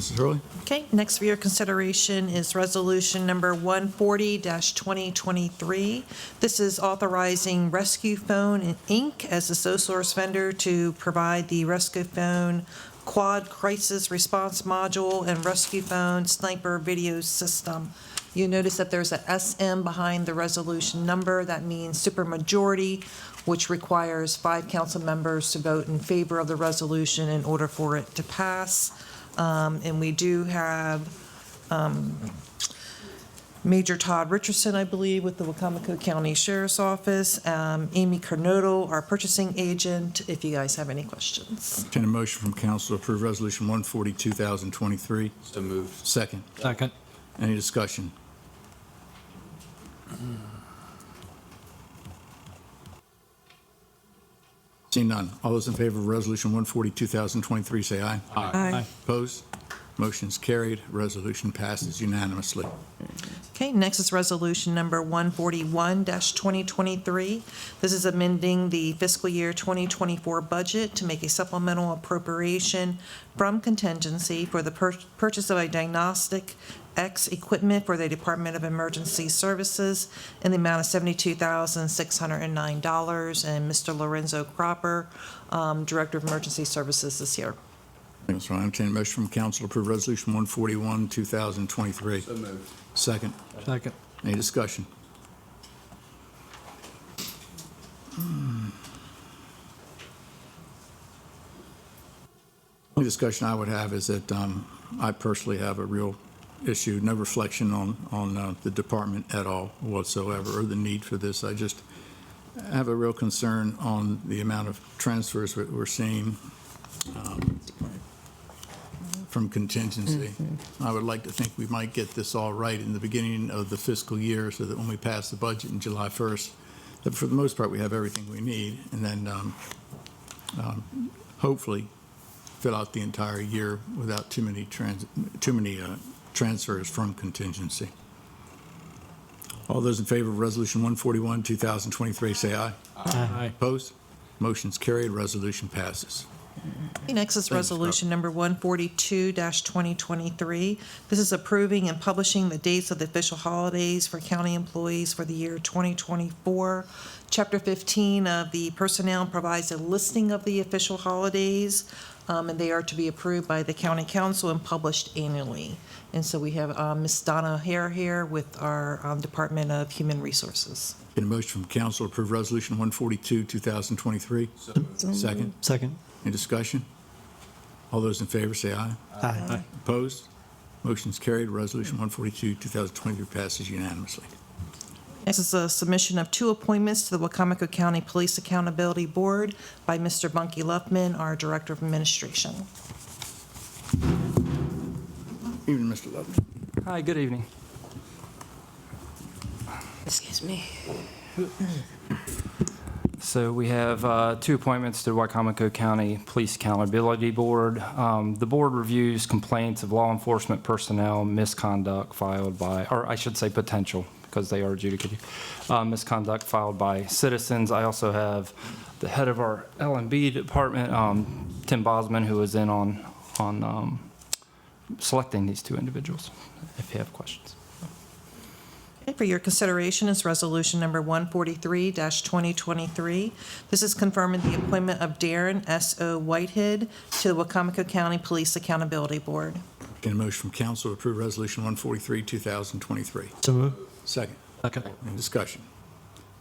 Mrs. Hurley? Okay, next for your consideration is resolution number 140-2023. This is authorizing Rescue Phone Inc. as the sole source vendor to provide the Rescue Phone Quad Crisis Response Module and Rescue Phone Sniper Video System. You notice that there's a SM behind the resolution number. That means supermajority, which requires 5 council members to vote in favor of the resolution in order for it to pass. And we do have Major Todd Richardson, I believe, with the Wicomico County Sheriff's Office, Amy Carnotto, our purchasing agent, if you guys have any questions. Entertain a motion from council to approve Resolution 140, 2023. So moved. Second. Second. Any discussion? Seeing none. All those in favor of Resolution 140, 2023, say aye. Aye. Opposed? Motion is carried. Resolution passes unanimously. Okay, next is resolution number 141-2023. This is amending the fiscal year 2024 budget to make a supplemental appropriation from contingency for the purchase of a diagnostic X equipment for the Department of Emergency Services in the amount of $72,609. And Mr. Lorenzo Cropper, Director of Emergency Services, is here. Thanks, Ron. Entertain a motion from council to approve Resolution 141, 2023. So moved. Second. Second. Any discussion? The discussion I would have is that I personally have a real issue, no reflection on the department at all whatsoever, or the need for this. I just have a real concern on the amount of transfers that we're seeing from contingency. I would like to think we might get this all right in the beginning of the fiscal year so that when we pass the budget in July 1st, that for the most part we have everything we need, and then hopefully fill out the entire year without too many transfers from contingency. All those in favor of Resolution 141, 2023, say aye. Aye. Opposed? Motion's carried. Resolution passes. Okay, next is Thanks, resolution number 142-2023. This is approving and publishing the dates of the official holidays for county employees for the year 2024. Chapter 15 of the personnel provides a listing of the official holidays, and they are to be approved by the county council and published annually. And so we have Ms. Donna Hare here with our Department of Human Resources. Get a motion from council to approve Resolution 142, 2023. So moved. Second. Second. Any discussion? All those in favor say aye. Aye. Opposed? Motion's carried. Resolution 142, 2023 passes unanimously. Next is a submission of 2 appointments to the Wicomico County Police Accountability Board by Mr. Bunky Luffman, our Director of Administration. Evening, Mr. Lovett. Hi, good evening. Excuse me. So we have 2 appointments to the Wicomico County Police Accountability Board. The board reviews complaints of law enforcement personnel misconduct filed by, or I should say potential, because they are adjudicated, misconduct filed by citizens. I also have the head of our L&B department, Tim Bosman, who is in on selecting these 2 individuals, if you have questions. Okay, for your consideration is resolution number 143-2023. This is confirming the appointment of Darren S.O. Whitehead to the Wicomico County Police Accountability Board. Get a motion from council to approve Resolution 143, 2023. So moved. Second. Second. Any discussion?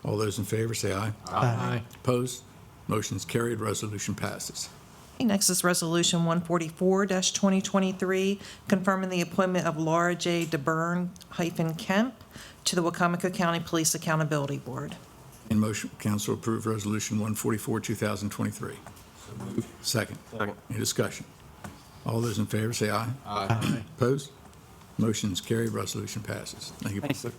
All those in favor say aye. Aye. Opposed? Motion's carried. Resolution passes. Okay, next is resolution 144-2023, confirming the appointment of Laura J. DeBurn-Kemp to the Wicomico County Police Accountability Board. In motion, council to approve Resolution 144, 2023. So moved. Second. Second. Any discussion? All those in favor say aye. Aye. Opposed? Motion's carried. Resolution passes. Thank you. Thanks, sir.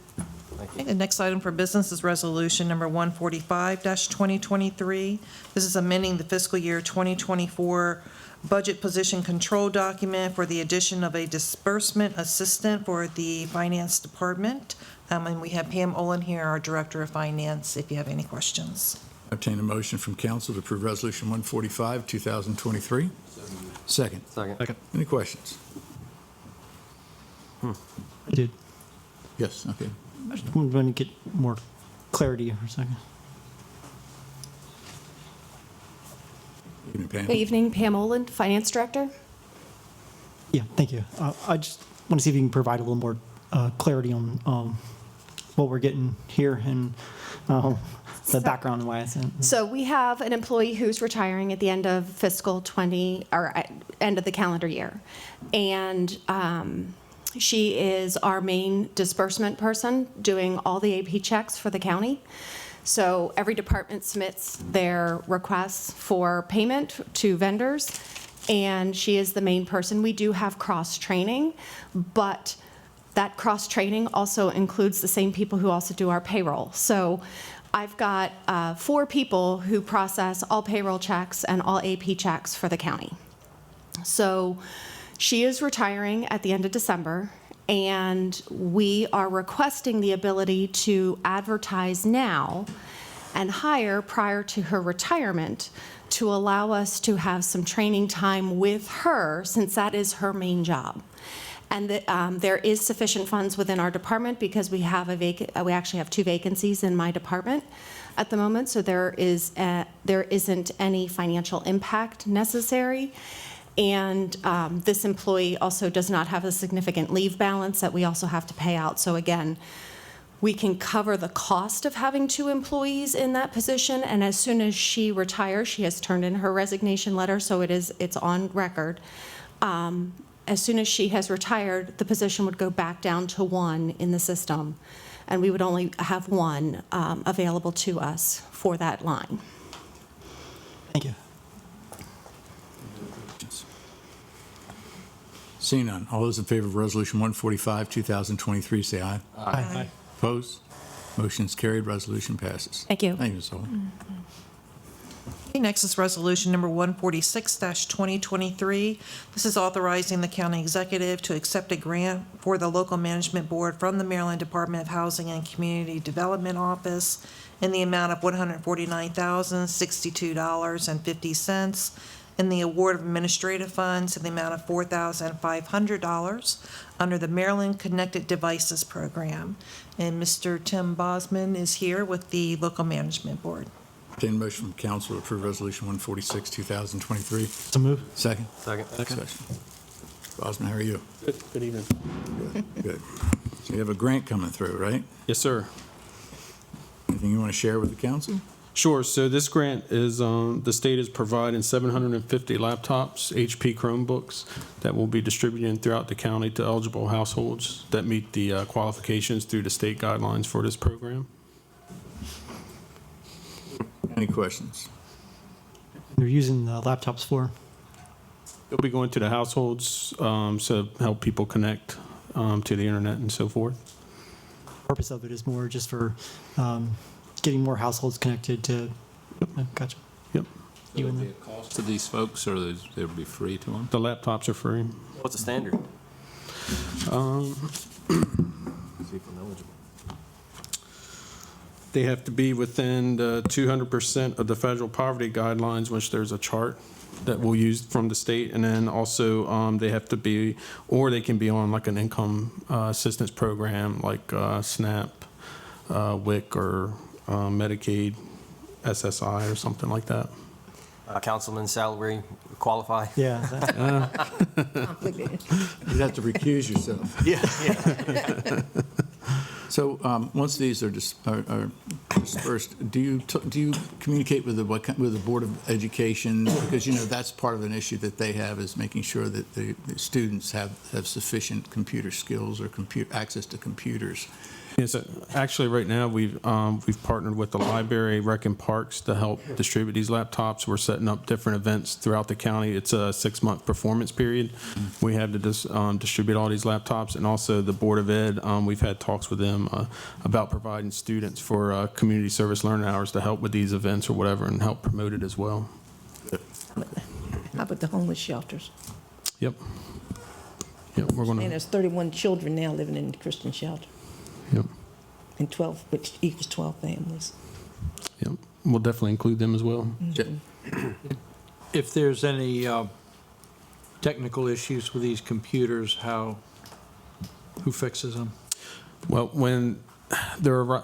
Okay, the next item for business is resolution number 145-2023. This is amending the fiscal year 2024 budget position control document for the addition of a disbursement assistant for the finance department. And we have Pam Olin here, our Director of Finance, if you have any questions. Obtain a motion from council to approve Resolution 145, 2023. So moved. Second. Second. Second. Any questions? I did. Yes, okay. I just wanted to get more clarity for a second. Evening, Pam. Good evening, Pam Oland, Finance Director. Yeah, thank you. I just want to see if you can provide a little more clarity on what we're getting here and the background and why I sent. So we have an employee who's retiring at the end of fiscal 20, or at end of the calendar year. And she is our main disbursement person, doing all the AP checks for the county. So every department submits their requests for payment to vendors, and she is the main person. We do have cross-training, but that cross-training also includes the same people who also do our payroll. So I've got 4 people who process all payroll checks and all AP checks for the county. So she is retiring at the end of December, and we are requesting the ability to advertise now and hire prior to her retirement to allow us to have some training time with her, since that is her main job. And there is sufficient funds within our department because we have we actually have 2 vacancies in my department at the moment, so there isn't any financial impact necessary. And this employee also does not have a significant leave balance that we also have to pay out. So again, we can cover the cost of having 2 employees in that position. And as soon as she retires, she has turned in her resignation letter, so it's on record. As soon as she has retired, the position would go back down to 1 in the system, and we would only have 1 available to us for that line. Thank you. Seeing none, all those in favor of Resolution 145, 2023, say aye. Aye. Opposed? Motion is carried, resolution passes. Thank you. Thank you, Ms. Hall. Okay, next is Resolution Number 146-2023. This is authorizing the county executive to accept a grant for the local management board from the Maryland Department of Housing and Community Development Office in the amount of $149,062.50, and the award of administrative funds in the amount of $4,500 under the Maryland Connected Devices Program. And Mr. Tim Bosman is here with the local management board. Entertain a motion from council to approve Resolution 146, 2023. So move. Second? Second. Discussion. Bosman, how are you? Good evening. Good. So you have a grant coming through, right? Yes, sir. Anything you want to share with the council? Sure. So this grant is, the state is providing 750 laptops, HP Chromebooks, that will be distributed throughout the county to eligible households that meet the qualifications through the state guidelines for this program. Any questions? They're using the laptops for. It'll be going to the households, so help people connect to the internet and so forth. Purpose of it is more just for getting more households connected to. Gotcha. Yep. You Will and there be a cost to these folks, or they'll be free to them? The laptops are free. What's the standard? They have to be within the 200% of the federal poverty guidelines, which there's a chart that we'll use from the state. And then also they have to be, or they can be on like an income assistance program like SNAP, WIC, or Medicaid, SSI, or something like that. Councilman's salary qualify? Yeah. You'd have to recuse yourself. Yeah. So once these are dispersed, do you communicate with the Board of Education? Because, you know, that's part of an issue that they have, is making sure that the students have sufficient computer skills or access to computers. Yes, actually, right now, we've partnered with the library, rec and parks to help distribute these laptops. We're setting up different events throughout the county. It's a 6-month performance period. We have to distribute all these laptops, and also the Board of Ed, we've had talks with them about providing students for community service learning hours to help with these events or whatever, and help promote it as well. How about the homeless shelters? Yep. Yep, we're And gonna, there's 31 children now living in the Christian shelter, yep, and 12, which equals 12 families. yep. We'll definitely include them as well. If there's any technical issues with these computers, how Who fixes them? Well, when they're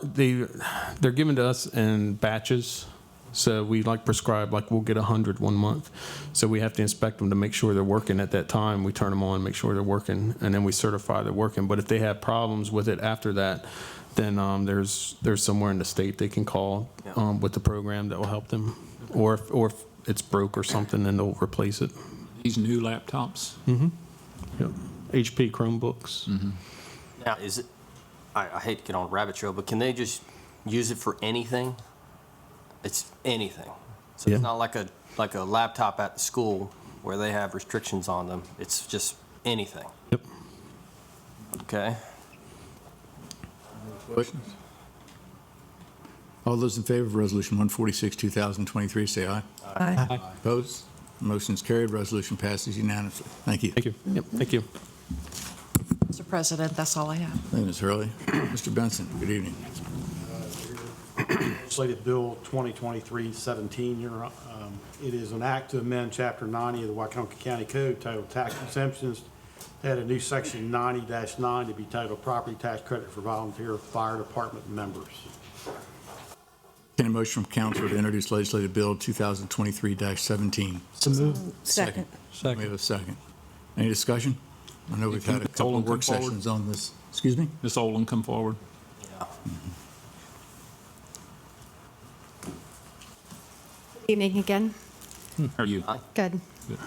given to us in batches, so we prescribe, we'll get 100 one month. So we have to inspect them to make sure they're working at that time. We turn them on, make sure they're working, and then we certify they're working. But if they have problems with it after that, then there's somewhere in the state they can call with the program that will help them. Or if it's broke or something, then they'll replace it. These new laptops? Yep. HP Chromebooks. Now, is it, I hate to get on a rabbit trail, but can they just use it for anything? It's anything. So Yeah. it's not like a laptop at the school where they have restrictions on them. It's just anything. Yep. Okay. Questions? All those in favor of Resolution 146, 2023, say aye. Aye. Opposed? Motion is carried. Resolution passes unanimously. Thank you. Thank you. Yep. Thank you. Mr. President, that's all I have. Thank you, Ms. Hurley. Mr. Benson, good evening. Legislative Bill 2023-17. It is an act to amend Chapter 90 of the Wicomico County Code titled Tax Exemptions to add a new Section 90-9 to be titled Property Tax Credit for Volunteer Fire Department Members. Can a motion from council to introduce legislative bill 2023-17? So moved. Second. We have a second. Any discussion? I know we've had a couple of work sessions on this. Excuse me? Ms. Olin, come forward. Yeah. Good evening again. How are you? Good. Good.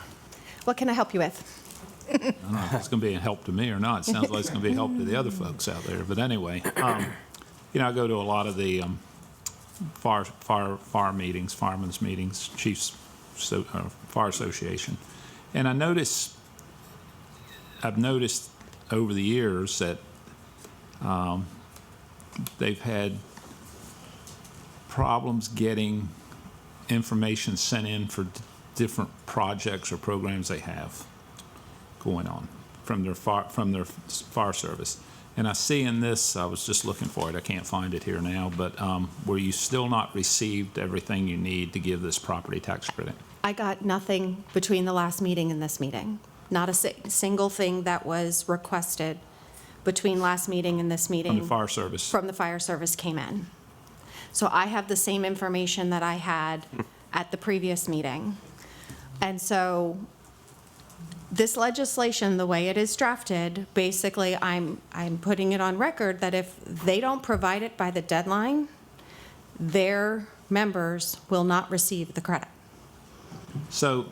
What can I help you with? I don't know if it's going to be a help to me or not. It sounds like it's going to be a help to the other folks out there. But anyway, I go to a lot of the fire meetings, firemen's meetings, chiefs, fire association. And I've noticed over the years that they've had problems getting information sent in for different projects or programs they have going on from their fire service. And I see in this, I was just looking for it, I can't find it here now, but where you still not received everything you need to give this property tax credit. I got nothing between the last meeting and this meeting. Not a single thing that was requested between last meeting and this meeting. From the fire service. From the fire service came in. So I have the same information that I had at the previous meeting. And so this legislation, the way it is drafted, basically I'm putting it on record that if they don't provide it by the deadline, their members will not receive the credit. So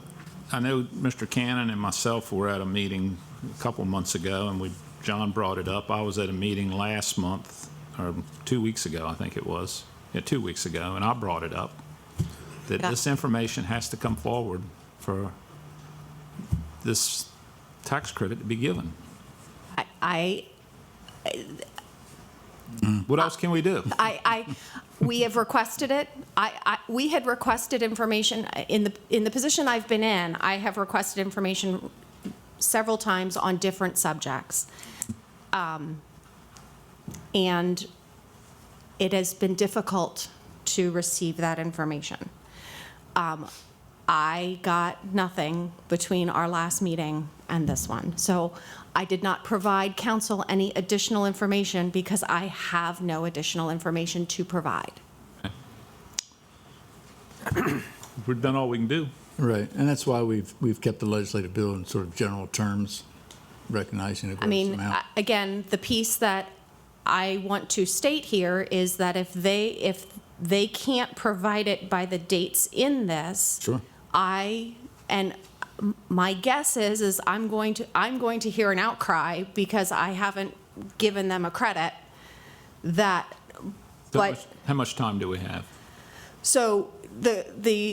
I know Mr. Cannon and myself were at a meeting a couple months ago, and John brought it up. I was at a meeting last month, or 2 weeks ago, I think it was. Yeah, 2 weeks ago, and I brought it up, that Yeah. this information has to come forward for this tax credit to be given. What else can we do? We have requested it. We had requested information in the position I've been in. I have requested information several times on different subjects, and it has been difficult to receive that information. I got nothing between our last meeting and this one. So I did not provide council any additional information because I have no additional information to provide. We've done all we can do. Right, and that's why we've kept the legislative bill in sort of general terms, recognizing a I gross mean, amount. again, the piece that I want to state here is that if they can't provide it by the dates in this, Sure. my guess is I'm going to hear an outcry because I haven't given them a credit that, but How much time do we have? so the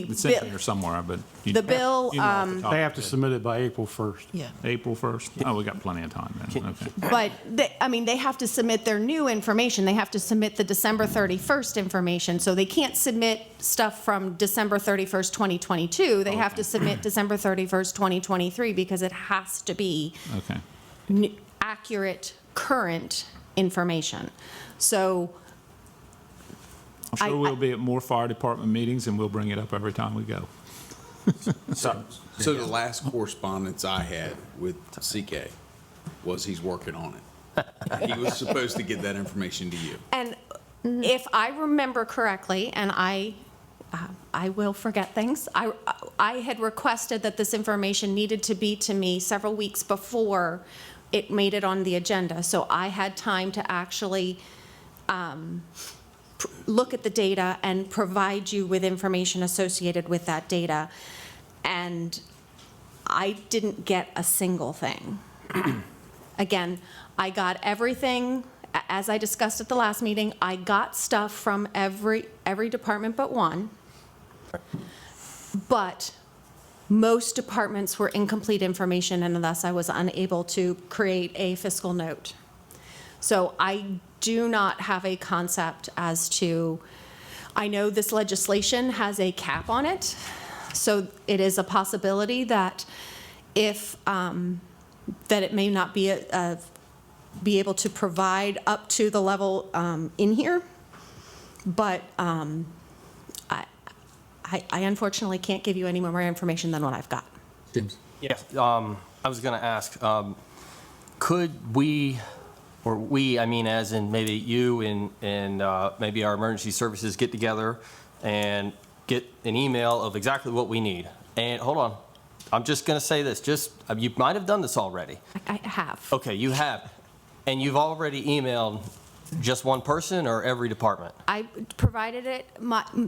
It's in here somewhere, but. the bill, you know off the top They of have to your head. submit it by April 1st. Yeah. April 1st? Oh, we got plenty of time then, okay. but they have to submit their new information. They have to submit the December 31st information. So they can't submit stuff from December 31st, 2022. They have to submit December 31st, 2023 because it has to be Okay. accurate, current information. So I'm sure I- we'll be at more fire department meetings, and we'll bring it up every time we go. So the last correspondence I had with CK was he's working on it. He was supposed to get that information to you. And if I remember correctly, and I will forget things, I had requested that this information needed to be to me several weeks before it made it on the agenda. So I had time to actually look at the data and provide you with information associated with that data. And I didn't get a single thing. Again, I got everything, as I discussed at the last meeting, I got stuff from every department but one. But most departments were incomplete information, and thus I was unable to create a fiscal note. So I do not have a concept as to, I know this legislation has a cap on it, so it is a possibility that if, that it may not be able to provide up to the level in here, but I unfortunately can't give you any more information than what I've got. James? Yeah, I was going to ask, could we, or we, I mean, as in maybe you and maybe our emergency services get together and get an email of exactly what we need? And hold on, I'm just going to say this, you might have done this already. I have. Okay, you have. And you've already emailed just one person or every department? I provided it,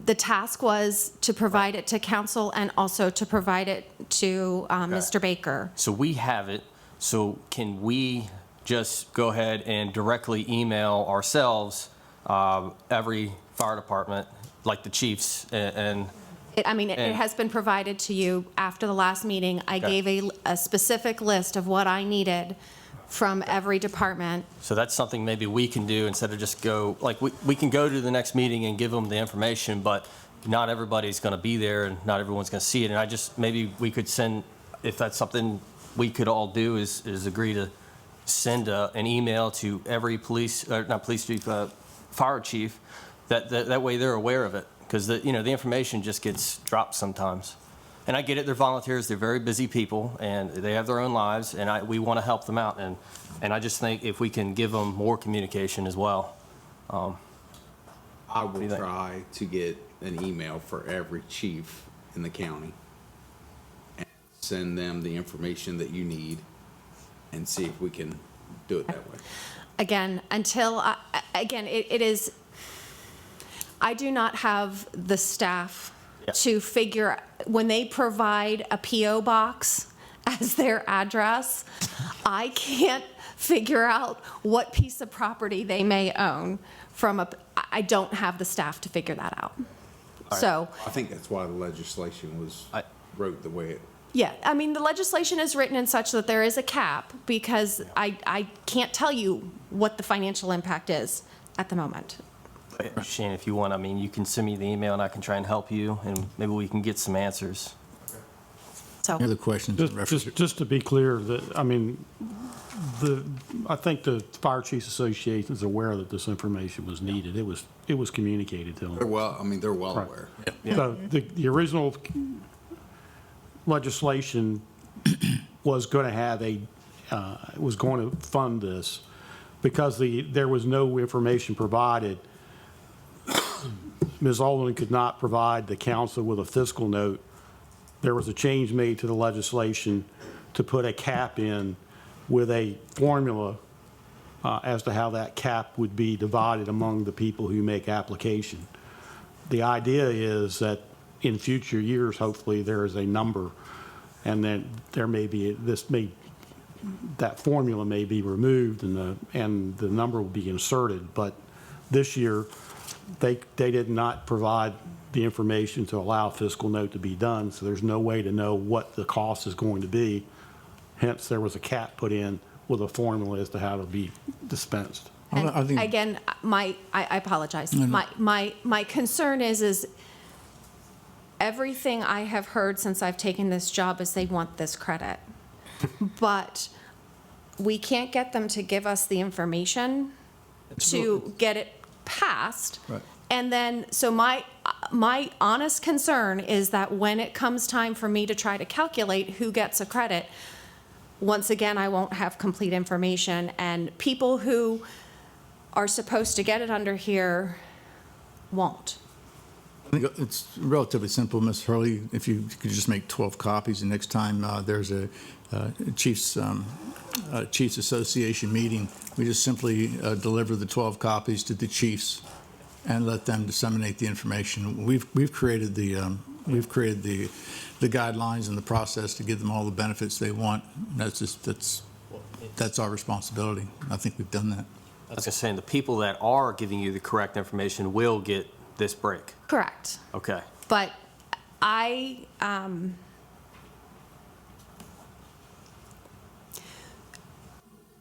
the task was to provide it to council and also to provide it to Mr. Baker. So we have it, so can we just go ahead and directly email ourselves, every fire department, like the chiefs, and It has been provided to you after the last meeting. I gave a specific list of what I needed from every department. so that's something maybe we can do instead of just go, like, we can go to the next meeting and give them the information, but not everybody's going to be there and not everyone's going to see it. And maybe we could send, if that's something we could all do, is agree to send an email to every not police chief, fire chief, that way they're aware of it. Because the information just gets dropped sometimes. And I get it, they're volunteers, they're very busy people, and they have their own lives, and we want to help them out. And I just think if we can give them more communication as well. I will try to get an email for every chief in the county and send them the information that you need and see if we can do it that way. Again, it is, I do not have the staff to figure, when they provide a PO box as their address, I can't figure out what piece of property they may own I don't have the staff to figure that out. So, I think that's why the legislation was wrote the way it. yeah, the legislation is written in such that there is a cap, because I can't tell you what the financial impact is at the moment. Shane, if you want, you can send me the email and I can try and help you, and maybe we can get some answers. So, Any other questions? in reference Just to be clear, I think the Fire Chiefs Association is aware that this information was needed. It was communicated to them. They're well Right. aware. So the original legislation was going to have was going to fund this because there was no information provided. Ms. Olin could not provide the council with a fiscal note. There was a change made to the legislation to put a cap in with a formula as to how that cap would be divided among the people who make application. The idea is that in future years, hopefully, there is a number, and then there may be, that formula may be removed and the number will be inserted. But this year, they did not provide the information to allow a fiscal note to be done, so there's no way to know what the cost is going to be. Hence, there was a cap put in with a formula as to how to be dispensed. and I think- again, I apologize. My concern is everything I have heard since I've taken this job is they want this credit. But we can't get them to give us the information to get it passed. Right. And then, so my honest concern is that when it comes time for me to try to calculate who gets a credit, once again, I won't have complete information, and people who are supposed to get it under here won't. I think it's relatively simple, Ms. Hurley. If you could just make 12 copies, and next time there's a Chiefs Association meeting, we just simply deliver the 12 copies to the chiefs and let them disseminate the information. We've created the guidelines and the process to give them all the benefits they want. That's our responsibility. I think we've done that. I was just saying, the people that are giving you the correct information will get this break. Correct. Okay. But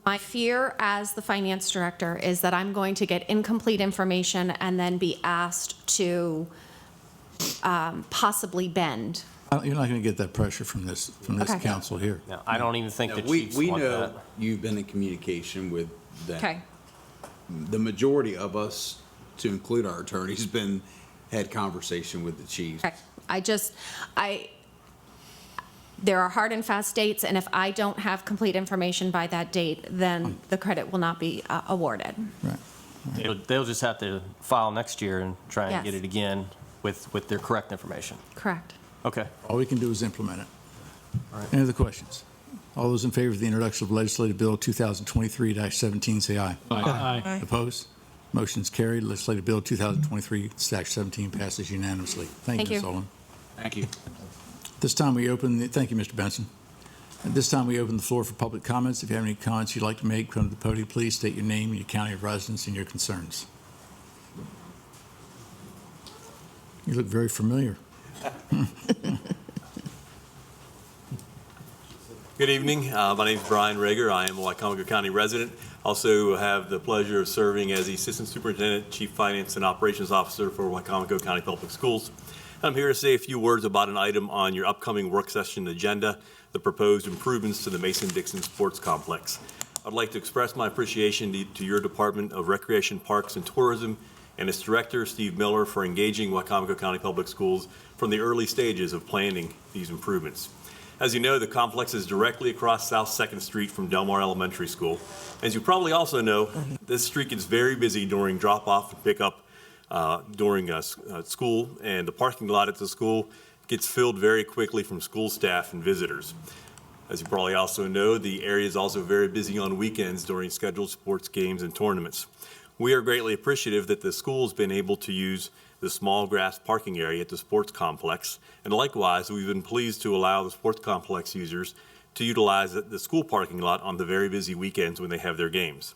my fear as the finance director is that I'm going to get incomplete information and then be asked to possibly bend. You're not going to get that pressure from this Okay. council here. Now, I don't even think the We chiefs want know that. you've been in communication with them. Okay. The majority of us, to include our attorneys, had conversation with the chiefs. Okay. There are hard and fast dates, and if I don't have complete information by that date, then the credit will not be awarded. Right. They'll just have to file next year and try and Yes. get it again with their correct information. Correct. Okay. All we can do is implement it. Any other questions? All those in favor of the introduction of legislative bill 2023-17, say aye. Aye. Opposed? Motion's carried. Legislative bill 2023-17 passes unanimously. Thank Thank you, you. Ms. Owen. Thank you. This time we open, thank you, Mr. Benson. At this time, we open the floor for public comments. If you have any comments you'd like to make, come to the podium, please state your name, your county of residence, and your concerns. You look very familiar. Good evening. My name is Brian Rager. I am a Wicomico County resident. Also have the pleasure of serving as the Assistant Superintendent, Chief Finance and Operations Officer for Wicomico County Public Schools. I'm here to say a few words about an item on your upcoming work session agenda, the proposed improvements to the Mason-Dixon Sports Complex. I'd like to express my appreciation to your Department of Recreation, Parks, and Tourism and its Director, Steve Miller, for engaging Wicomico County Public Schools from the early stages of planning these improvements. As you know, the complex is directly across South 2nd Street from Delmar Elementary School. As you probably also know, this street gets very busy during drop-off and pickup during school, and the parking lot at the school gets filled very quickly from school staff and visitors. As you probably also know, the area is also very busy on weekends during scheduled sports games and tournaments. We are greatly appreciative that the school's been able to use the small grass parking area at the sports complex, and likewise, we've been pleased to allow the sports complex users to utilize the school parking lot on the very busy weekends when they have their games.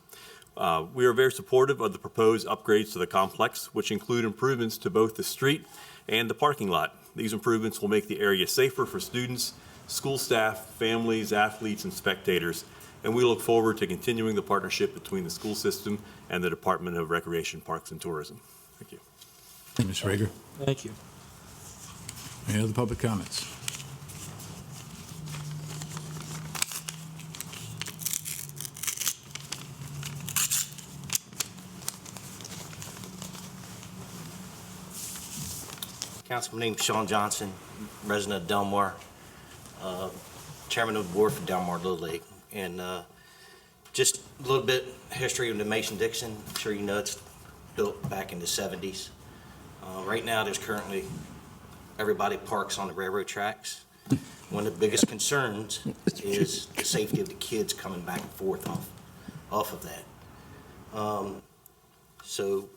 We are very supportive of the proposed upgrades to the complex, which include improvements to both the street and the parking lot. These improvements will make the area safer for students, school staff, families, athletes, and spectators, and we look forward to continuing the partnership between the school system and the Department of Recreation, Parks, and Tourism. Thank you. Thank you, Mr. Rager. Thank you. Any other public comments? Council, my name is Sean Johnson, resident of Delmar, chairman of the board for Delmar Little League. And just a little bit history of the Mason-Dixon. I'm sure you know it's built back in the 70s. Right now, there's currently, everybody parks on the railroad tracks. One of the biggest concerns is the safety of the kids coming back and forth off of that. So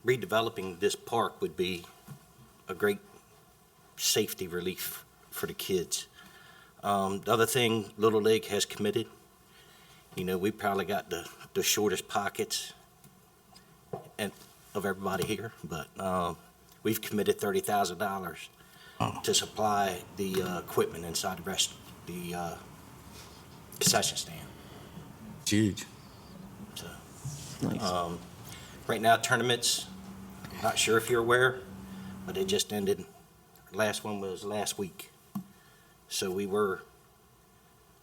redeveloping this park would be a great safety relief for the kids. The other thing Little League has committed, you know, we probably got the shortest pockets of everybody here, but we've committed $30,000 to supply the equipment inside the concession stand. It's huge. So, right now, tournaments, I'm not sure if you're aware, but they just ended. Last one was last week. So we were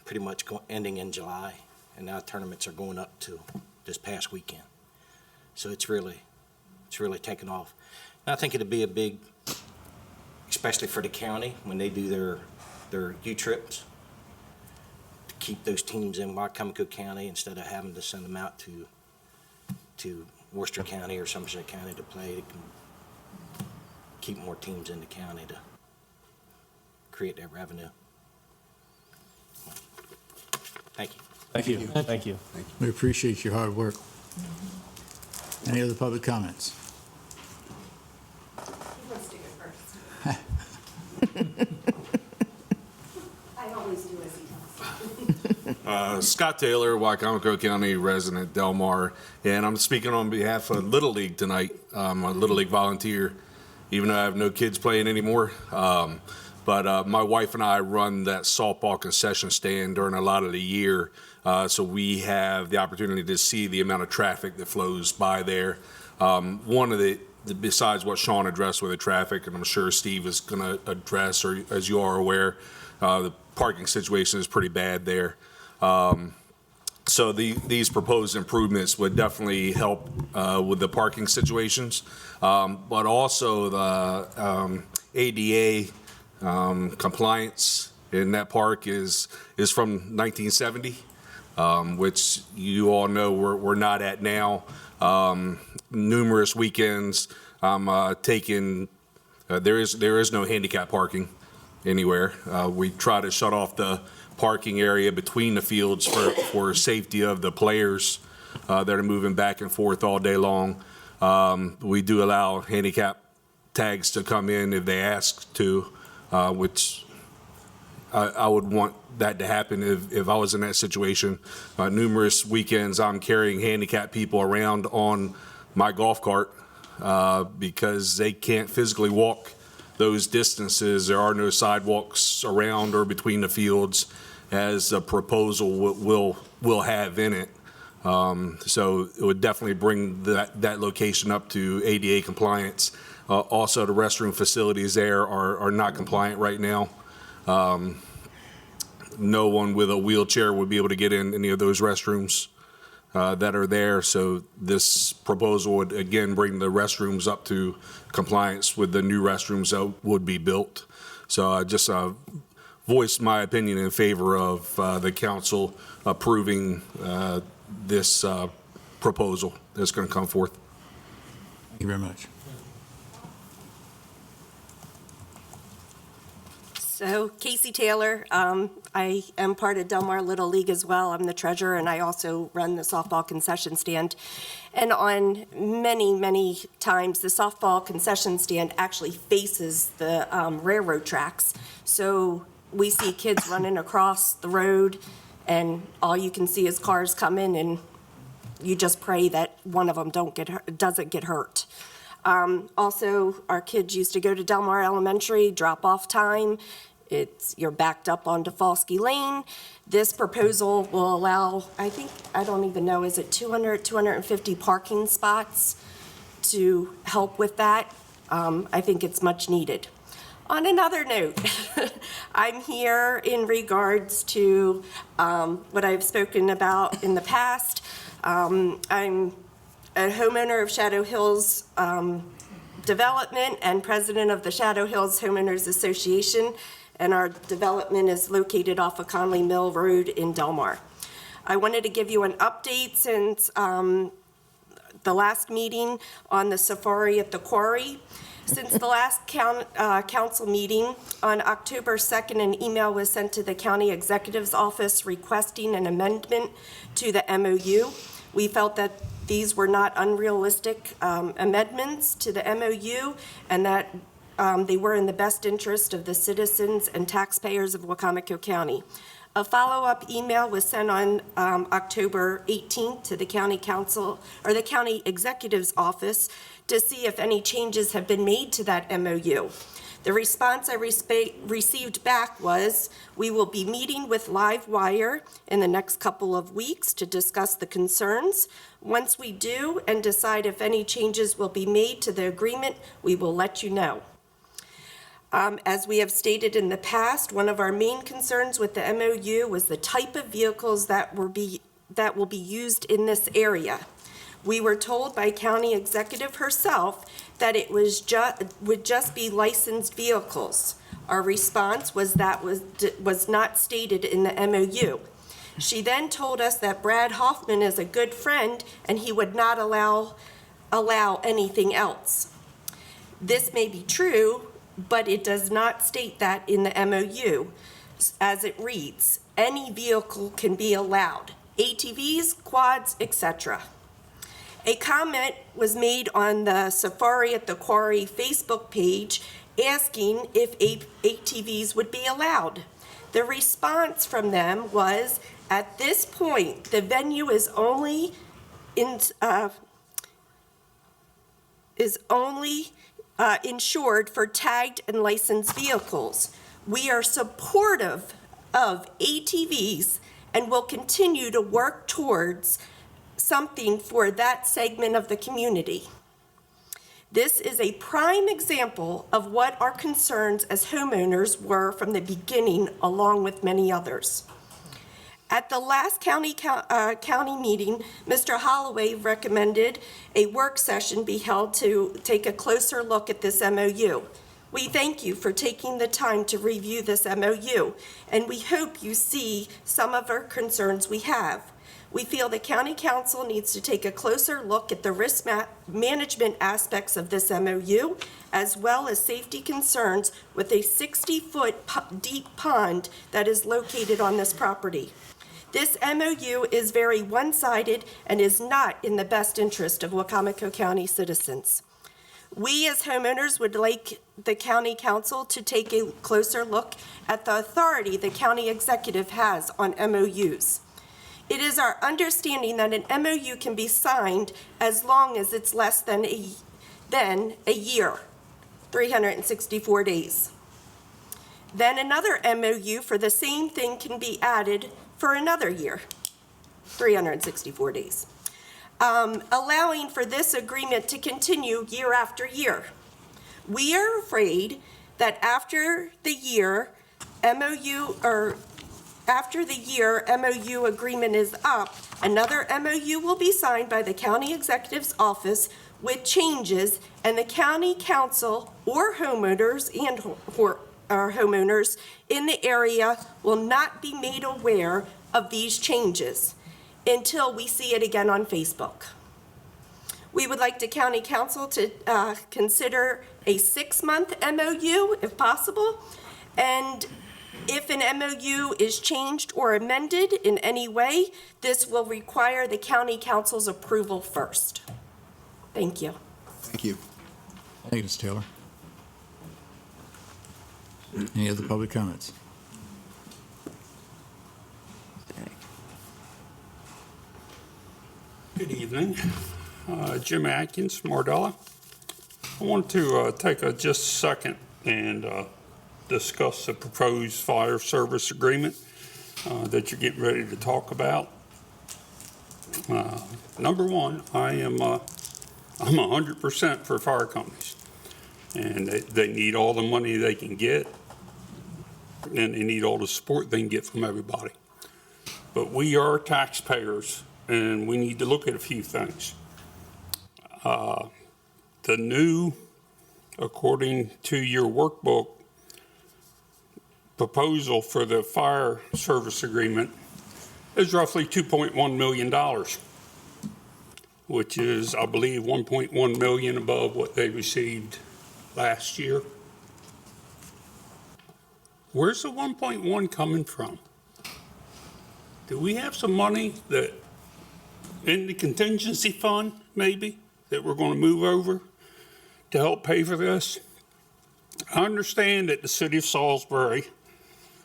pretty much ending in July, and now tournaments are going up to this past weekend. So it's really taken off. And I think it'll be a big, especially for the county when they do their U trips. keep those teams in Wicomico County instead of having to send them out to Worcester County or Somerset County to play. It can keep more teams in the county to create that revenue. Thank you. Thank you. Thank you. We appreciate your hard work. Any other public comments? Let's do it first. I always do as he tells. Scott Taylor, Wicomico County resident, Del Mar, and I'm speaking on behalf of Little League tonight. I'm a Little League volunteer, even though I have no kids playing anymore. But my wife and I run that softball concession stand during a lot of the year, so we have the opportunity to see the amount of traffic that flows by there. One of the besides what Sean addressed with the traffic, and I'm sure Steve is going to address, or as you are aware, the parking situation is pretty bad there. So these proposed improvements would definitely help with the parking situations, but also the ADA compliance in that park is from 1970, which you all know we're not at now. Numerous weekends taking there is no handicap parking anywhere. We try to shut off the parking area between the fields for safety of the players that are moving back and forth all day long. We do allow handicap tags to come in if they ask to, which I would want that to happen if I was in that situation. Numerous weekends I'm carrying handicapped people around on my golf cart because they can't physically walk those distances. There are no sidewalks around or between the fields, as a proposal will have in it. So it would definitely bring that location up to ADA compliance. Also, the restroom facilities there are not compliant right now. No one with a wheelchair would be able to get in any of those restrooms that are there. So this proposal would again bring the restrooms up to compliance with the new restrooms that would be built. So I just voiced my opinion in favor of the council approving this proposal that's going to come forth. Thank you very much. So Casey Taylor, I am part of Del Mar Little League as well. I'm the treasurer, and I also run the softball concession stand. And on many times, the softball concession stand actually faces the railroad tracks. So we see kids running across the road, and all you can see is cars coming, and you just pray that one of them doesn't get hurt. Also, our kids used to go to Del Mar Elementary, drop-off time. You're backed up onto Falsky Lane. This proposal will allow, I don't even know, is it 250 parking spots to help with that? I think it's much needed. On another note, I'm here in regards to what I've spoken about in the past. I'm a homeowner of Shadow Hills Development and president of the Shadow Hills Homeowners Association, and our development is located off of Conley Mill Road in Del Mar. I wanted to give you an update since the last meeting on the safari at the quarry. Since the last council meeting on October 2nd, an email was sent to the county executive's office requesting an amendment to the MOU. We felt that these were not unrealistic amendments to the MOU, and that they were in the best interest of the citizens and taxpayers of Wicomico County. A follow-up email was sent on October 18th to the county council, or the county executive's office, to see if any changes have been made to that MOU. The response I received back was, we will be meeting with Livewire in the next couple of weeks to discuss the concerns. Once we do and decide if any changes will be made to the agreement, we will let you know. As we have stated in the past, one of our main concerns with the MOU was the type of vehicles that will be used in this area. We were told by county executive herself that it would just be licensed vehicles. Our response was that was not stated in the MOU. She then told us that Brad Hoffman is a good friend and he would not allow anything else. This may be true, but it does not state that in the MOU. As it reads, any vehicle can be allowed, ATVs, quads, etc. A comment was made on the Safari at the Quarry Facebook page asking if ATVs would be allowed. The response from them was, at this point, the venue is only insured for tagged and licensed vehicles. We are supportive of ATVs and will continue to work towards something for that segment of the community. This is a prime example of what our concerns as homeowners were from the beginning, along with many others. At the last county meeting, Mr. Holloway recommended a work session be held to take a closer look at this MOU. We thank you for taking the time to review this MOU, and we hope you see some of our concerns we have. We feel the County Council needs to take a closer look at the risk management aspects of this MOU, as well as safety concerns with a 60-foot deep pond that is located on this property. This MOU is very one-sided and is not in the best interest of Wicomico County citizens. We as homeowners would like the County Council to take a closer look at the authority the county executive has on MOUs. It is our understanding that an MOU can be signed as long as it's less than a year, 364 days. Then another MOU for the same thing can be added for another year, 364 days, allowing for this agreement to continue year after year. We are afraid that after the year MOU agreement is up, another MOU will be signed by the county executive's office with changes, and the county council or homeowners homeowners in the area will not be made aware of these changes until we see it again on Facebook. We would like the county council to consider a 6-month MOU if possible, and if an MOU is changed or amended in any way, this will require the county council's approval first. Thank you. Thank you. Thank you, Ms. Taylor. Any other public comments? Good evening. Jim Atkins, Mardella. I want to take just a second and discuss the proposed fire service agreement that you're getting ready to talk about. Number one, I'm 100% for fire companies, and they need all the money they can get, and they need all the support they can get from everybody. But we are taxpayers, and we need to look at a few things. The new, according to your workbook, proposal for the fire service agreement is roughly $2.1 million, which is, I believe, $1.1 million above what they received last year. Where's the 1.1 coming from? Do we have some money that in the contingency fund, maybe, that we're going to move over to help pay for this? I understand that the city of Salisbury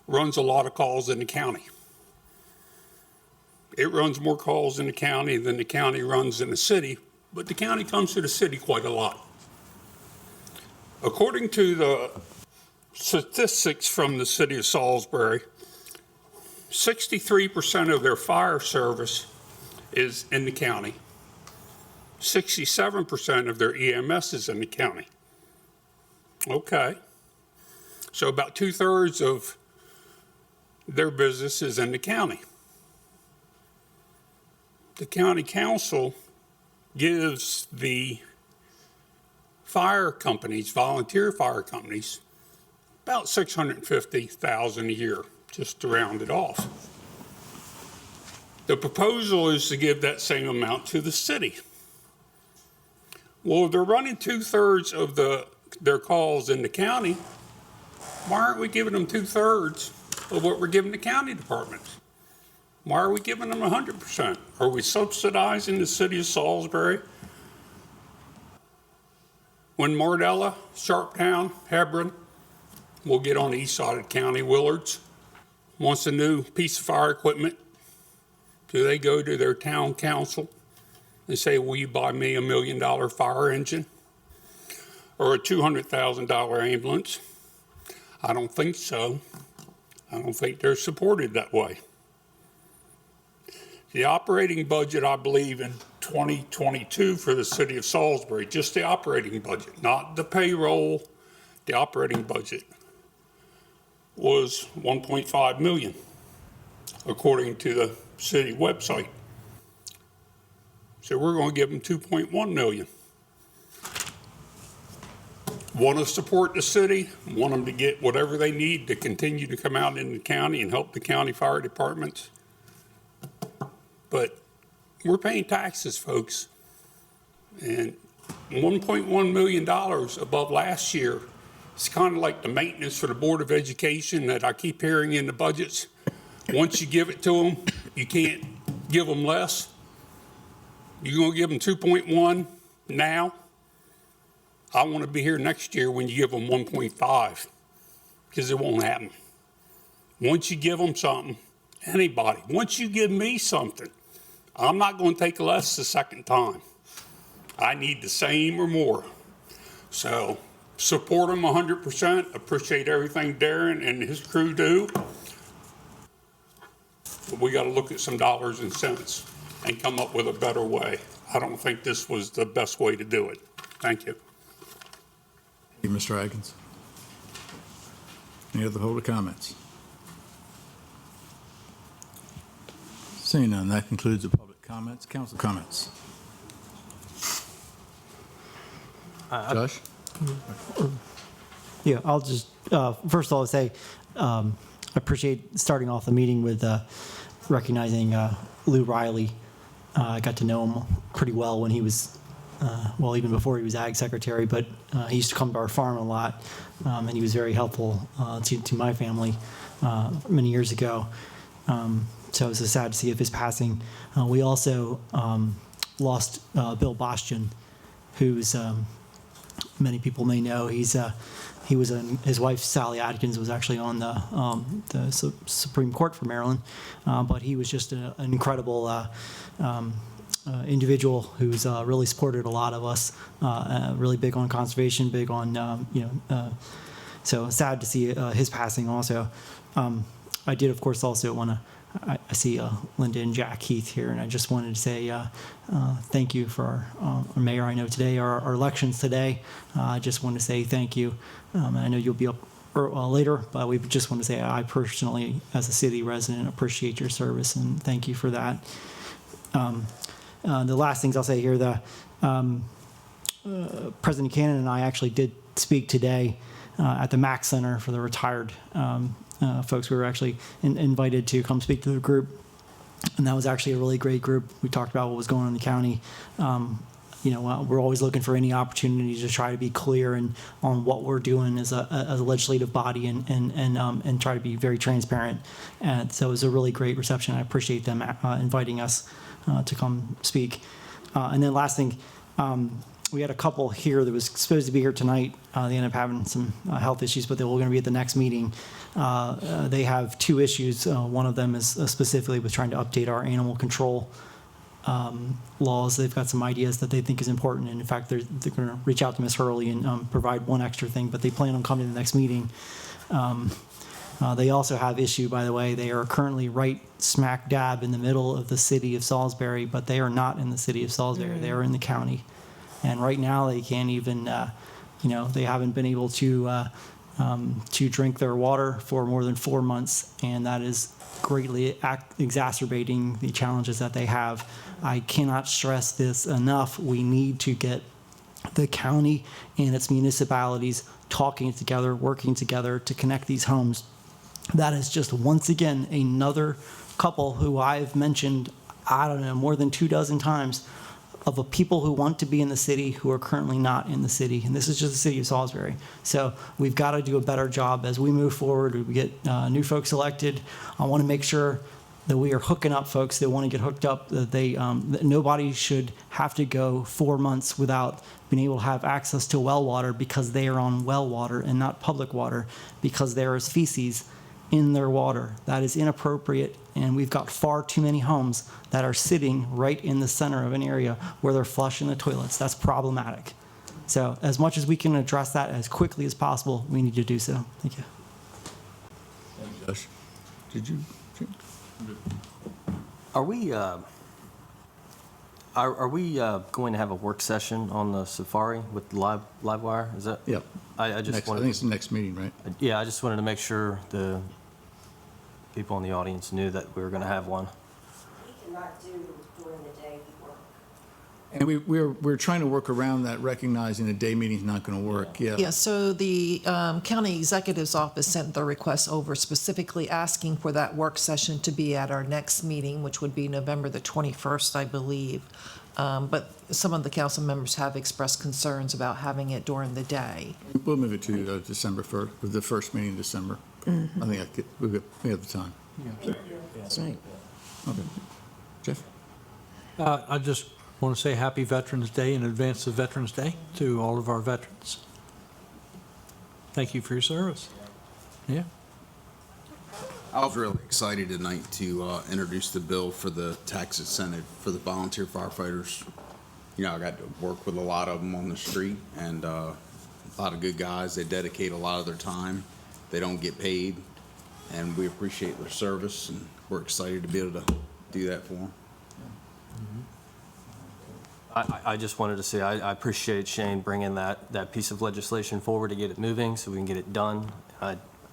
runs a lot of calls in the county. It runs more calls in the county than the county runs in the city, but the county comes to the city quite a lot. According to the statistics from the city of Salisbury, 63% of their fire service is in the county. 67% of their EMS is in the county. Okay. So about 2/3 of their business is in the county. The county council gives the fire companies, volunteer fire companies, about $650,000 a year, just to round it off. The proposal is to give that same amount to the city. Well, if they're running 2/3 of their calls in the county, why aren't we giving them 2/3 of what we're giving the county departments? Why are we giving them 100%? Are we subsidizing the city of Salisbury? When Mardella, Sharptown, Hebron will get on the east side of the county, Willards wants a new piece of fire equipment, do they go to their town council and say, will you buy me $1 million fire engine or a $200,000 ambulance? I don't think so. I don't think they're supported that way. The operating budget, I believe, in 2022 for the city of Salisbury, just the operating budget, not the payroll, the operating budget, was $1.5 million, according to the city website. So we're going to give them $2.1 million. Want to support the city, want them to get whatever they need to continue to come out in the county and help the county fire departments. But we're paying taxes, folks. And $1.1 million above last year is kind of like the maintenance for the Board of Education that I keep hearing in the budgets. Once you give it to them, you can't give them less. You're going to give them 2.1 now. I want to be here next year when you give them 1.5, because it won't happen. Once you give them something, anybody, once you give me something, I'm not going to take less the second time. I need the same or more. So support them 100%. Appreciate everything Darren and his crew do. But we got to look at some dollars and cents and come up with a better way. I don't think this was the best way to do it. Thank you. Thank you, Mr. Atkins. Any other holder comments? Seeing none, that concludes the public comments. Council comments. Josh? Yeah, I'll just, first of all, say I appreciate starting off the meeting with recognizing Lou Riley. I got to know him pretty well when he was, well, even before he was Ag Secretary, but he used to come to our farm a lot, and he was very helpful to my family many years ago. So it was sad to see of his passing. We also lost Bill Bastian, who's many people may know. He was his wife Sally Atkins was actually on the Supreme Court for Maryland, but he was just an incredible individual who's really supported a lot of us. Really big on conservation, big on so sad to see his passing also. I did of course also want to. I see Linda and Jack Heath here, and I just wanted to say thank you for our mayor. I know today, our elections today. I just want to say thank you. I know you'll be up later, but we just want to say I personally, as a city resident, appreciate your service, and thank you for that. The last things I'll say here, President Cannon and I actually did speak today at the Mack Center for the retired folks. We were actually invited to come speak to the group, and that was actually a really great group. We talked about what was going on in the county. We're always looking for any opportunity to try to be clear on what we're doing as a legislative body and try to be very transparent. And so it was a really great reception. I appreciate them inviting us to come speak. And then last thing, we had a couple here that was supposed to be here tonight. They ended up having some health issues, but they were going to be at the next meeting. They have two issues. One of them is specifically with trying to update our animal control laws. They've got some ideas that they think is important. And in fact, they're going to reach out to Ms. Hurley and provide one extra thing, but they plan on coming to the next meeting. They also have issue, by the way, they are currently right smack dab in the middle of the city of Salisbury, but they are not in the city of Salisbury. They are in the county. And right now they can't even, they haven't been able to drink their water for more than 4 months. And that is greatly exacerbating the challenges that they have. I cannot stress this enough. We need to get the county and its municipalities talking together, working together to connect these homes. That is just once again another couple who I've mentioned, I don't know, more than 24 times, of the people who want to be in the city who are currently not in the city. And this is just the city of Salisbury. So we've got to do a better job as we move forward. We get new folks elected. I want to make sure that we are hooking up folks that want to get hooked up, that that nobody should have to go 4 months without being able to have access to well water because they are on well water and not public water, because there is feces in their water. That is inappropriate, and we've got far too many homes that are sitting right in the center of an area where they're flushing the toilets. That's problematic. So as much as we can address that as quickly as possible, we need to do so. Thank you. Josh, did you? Are we going to have a work session on the Safari with Livewire? Is that? Yeah. I just I wanted. think it's the next meeting, right? Yeah, I just wanted to make sure the people in the audience knew that we were going to have one. We cannot do during the day work. And we're trying to work around that, recognizing a day meeting's not going to work. Yeah. Yeah, so the county executive's office sent the request over specifically asking for that work session to be at our next meeting, which would be November the 21st, I believe. But some of the council members have expressed concerns about having it during the day. We'll move it to December 1st, the first meeting in December. I think we have the time. That's right. Okay. Jeff? I just want to say Happy Veterans Day in advance of Veterans Day to all of our veterans. Thank you for your service. Yeah. I was really excited tonight to introduce the bill for the tax incentive for the volunteer firefighters. You know, I got to work with a lot of them on the street, and a lot of good guys. They dedicate a lot of their time. They don't get paid, and we appreciate their service, and we're excited to be able to do that for them. I just wanted to say I appreciate Shane bringing that piece of legislation forward to get it moving so we can get it done.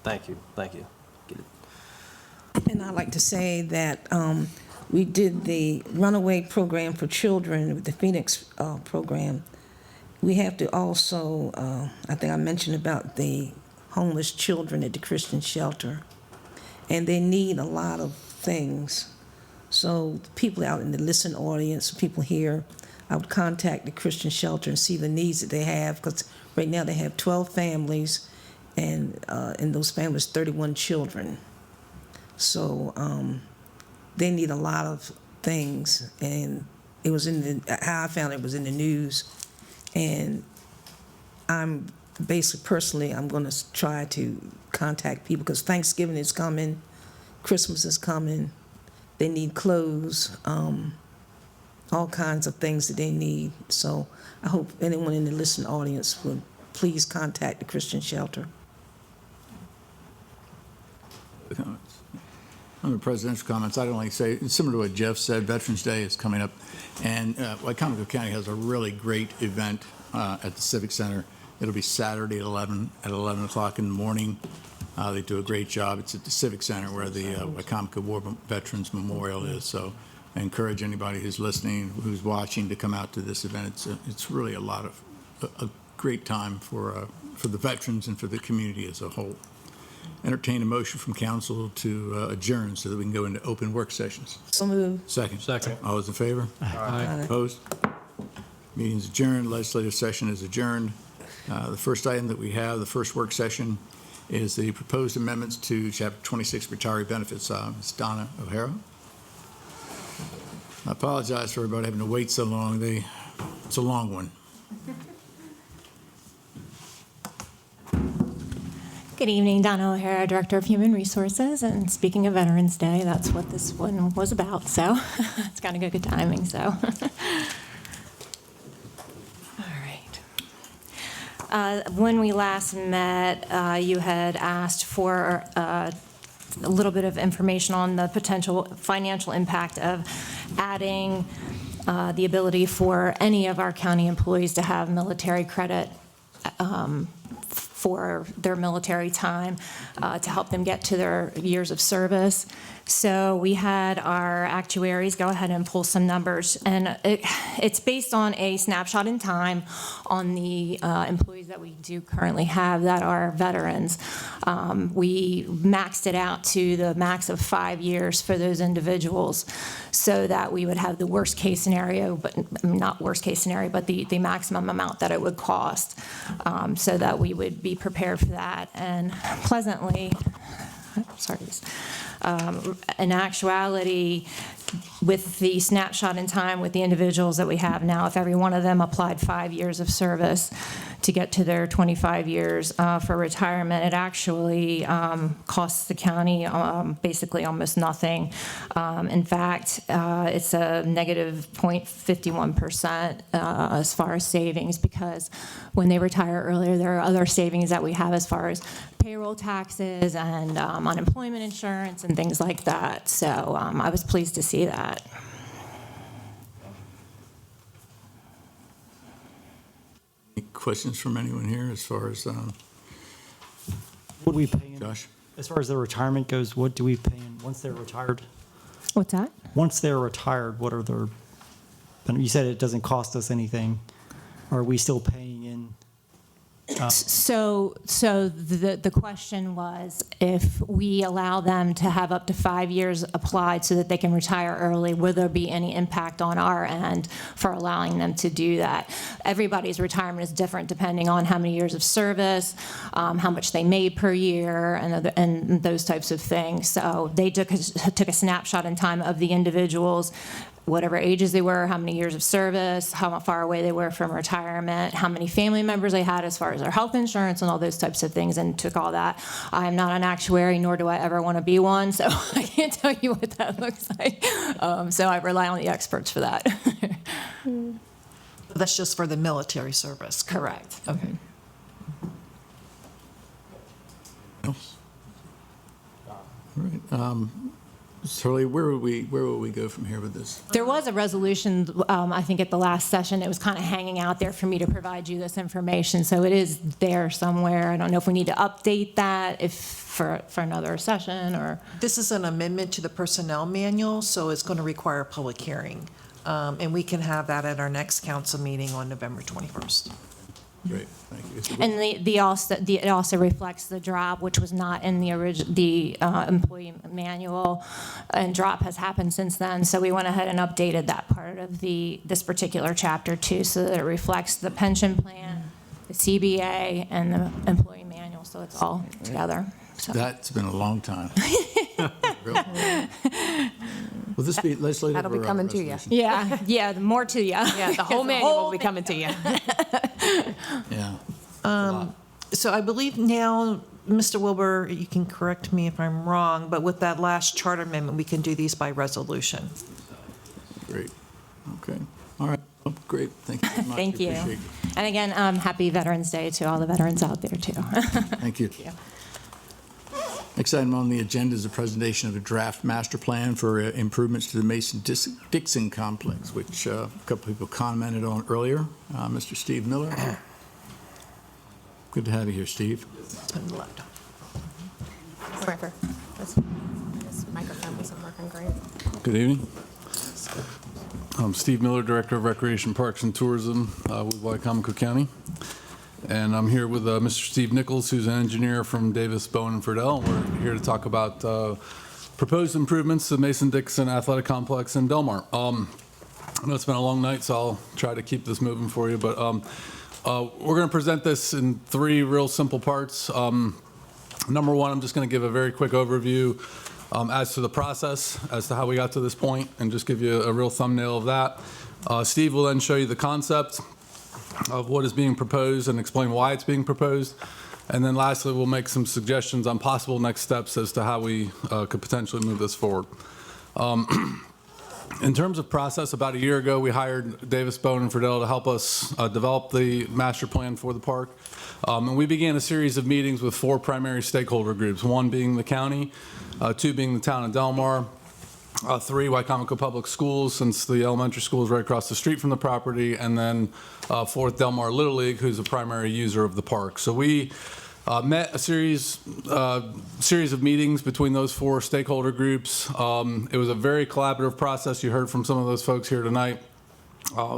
Thank you. Get it. And I'd like to say that we did the runaway program for children with the Phoenix program. We have to also, I think I mentioned about the homeless children at the Christian shelter, and they need a lot of things. So people out in the listening audience, people here, I would contact the Christian shelter and see the needs that they have, because right now they have 12 families, and in those families, 31 children. So they need a lot of things, and it was how I found it was in the news, and I'm basically, personally, I'm going to try to contact people, because Thanksgiving is coming, Christmas is coming, they need clothes, all kinds of things that they need. So I hope anyone in the listening audience would please contact the Christian shelter. On the presidential comments, I'd only say, similar to what Jeff said, Veterans Day is coming up, and Wicomico County has a really great event at the Civic Center. It'll be Saturday at 11 o'clock in the morning. They do a great job. It's at the Civic Center where the Wicomico War Veterans Memorial is. So I encourage anybody who's listening, who's watching, to come out to this event. It's really a great time for the veterans and for the community as a whole. Entertain a motion from council to adjourn so that we can go into open work sessions. So moved. Second. Second. All those in favor? Aye. Opposed? Meeting's adjourned. Legislative session is adjourned. The first item that we have, the first work session, is the proposed amendments to Chapter 26 retiree benefits. Ms. Donna O'Hara. I apologize for everybody having to wait so long. It's a long one. Good evening, Donna O'Hara, Director of Human Resources. And speaking of Veterans Day, that's what this one was about. So it's kind of good timing. So, all right. When we last met, you had asked for a little bit of information on the potential financial impact of adding the ability for any of our county employees to have military credit for their military time to help them get to their years of service. So we had our actuaries go ahead and pull some numbers, and it's based on a snapshot in time on the employees that we do currently have that are veterans. We maxed it out to the max of 5 years for those individuals so that we would have the worst case scenario, but not worst case scenario, but the maximum amount that it would cost, so that we would be prepared for that. And pleasantly, in actuality, with the snapshot in time with the individuals that we have now, if every one of them applied 5 years of service to get to their 25 years for retirement, it actually costs the county basically almost nothing. In fact, it's a negative 0.51% as far as savings, because when they retire earlier, there are other savings that we have as far as payroll taxes and unemployment insurance and things like that. So I was pleased to see that. Any questions from anyone here as far as, What do we pay in? Josh? As far as their retirement goes, what do we pay in once they're retired? What's that? Once they're retired, what are their, you said it doesn't cost us anything. Are we still paying in? So the question was, if we allow them to have up to 5 years applied so that they can retire early, will there be any impact on our end for allowing them to do that? Everybody's retirement is different depending on how many years of service, how much they made per year, and those types of things. So they took a snapshot in time of the individuals, whatever ages they were, how many years of service, how far away they were from retirement, how many family members they had as far as their health insurance and all those types of things, and took all that. I'm not an actuary, nor do I ever want to be one, so I can't tell you what that looks like. So I rely on the experts for that. That's just for the military service. Correct. Okay. Else? All right. Shirley, where will we go from here with this? There was a resolution, I think, at the last session. It was kind of hanging out there for me to provide you this information, so it is there somewhere. I don't know if we need to update that for another session or. This is an amendment to the personnel manual, so it's going to require a public hearing. And we can have that at our next council meeting on November 21st. Great, thank you. And it also reflects the drop, which was not in the employee manual, and drop has happened since then. So we went ahead and updated that part of this particular chapter too, so that it reflects the pension plan, the CBA, and the employee manual. So it's all together. So. That's been a long time. Will this be legislative? That'll be coming to you. Yeah, more to you. Yeah, the whole manual will be coming to you. Yeah. So I believe now, Mr. Wilbur, you can correct me if I'm wrong, but with that last charter amendment, we can do these by resolution. Great. Okay. All right. Oh, great. Thank you very much. Thank you. Appreciate it. And again, happy Veterans Day to all the veterans out there too. Thank you. Next item on the agenda is the presentation of a draft master plan for improvements to the Mason-Dixon complex, which a couple people commented on earlier. Mr. Steve Miller. Good to have you here, Steve. Wherever. This microphone wasn't working great. Good evening. I'm Steve Miller, Director of Recreation, Parks, and Tourism with Wicomico County. And I'm here with Mr. Steve Nichols, who's an engineer from Davis, Bowen, and Friedel. And we're here to talk about proposed improvements to the Mason-Dixon Athletic Complex in Delmar. I know it's been a long night, so I'll try to keep this moving for you. But we're going to present this in 3 real simple parts. Number 1, I'm just going to give a very quick overview as to the process, as to how we got to this point, and just give you a real thumbnail of that. Steve will then show you the concept of what is being proposed and explain why it's being proposed. And then lastly, we'll make some suggestions on possible next steps as to how we could potentially move this forward. In terms of process, about a year ago, we hired Davis, Bowen, and Friedel to help us develop the master plan for the park. And we began a series of meetings with 4 primary stakeholder groups, 1 being the county, 2 being the town of Delmar, 3, Wicomico Public Schools, since the elementary school is right across the street from the property, and then 4th, Delmar Little League, who's a primary user of the park. So we Met a series of meetings between those 4 stakeholder groups. It was a very collaborative process. You heard from some of those folks here tonight.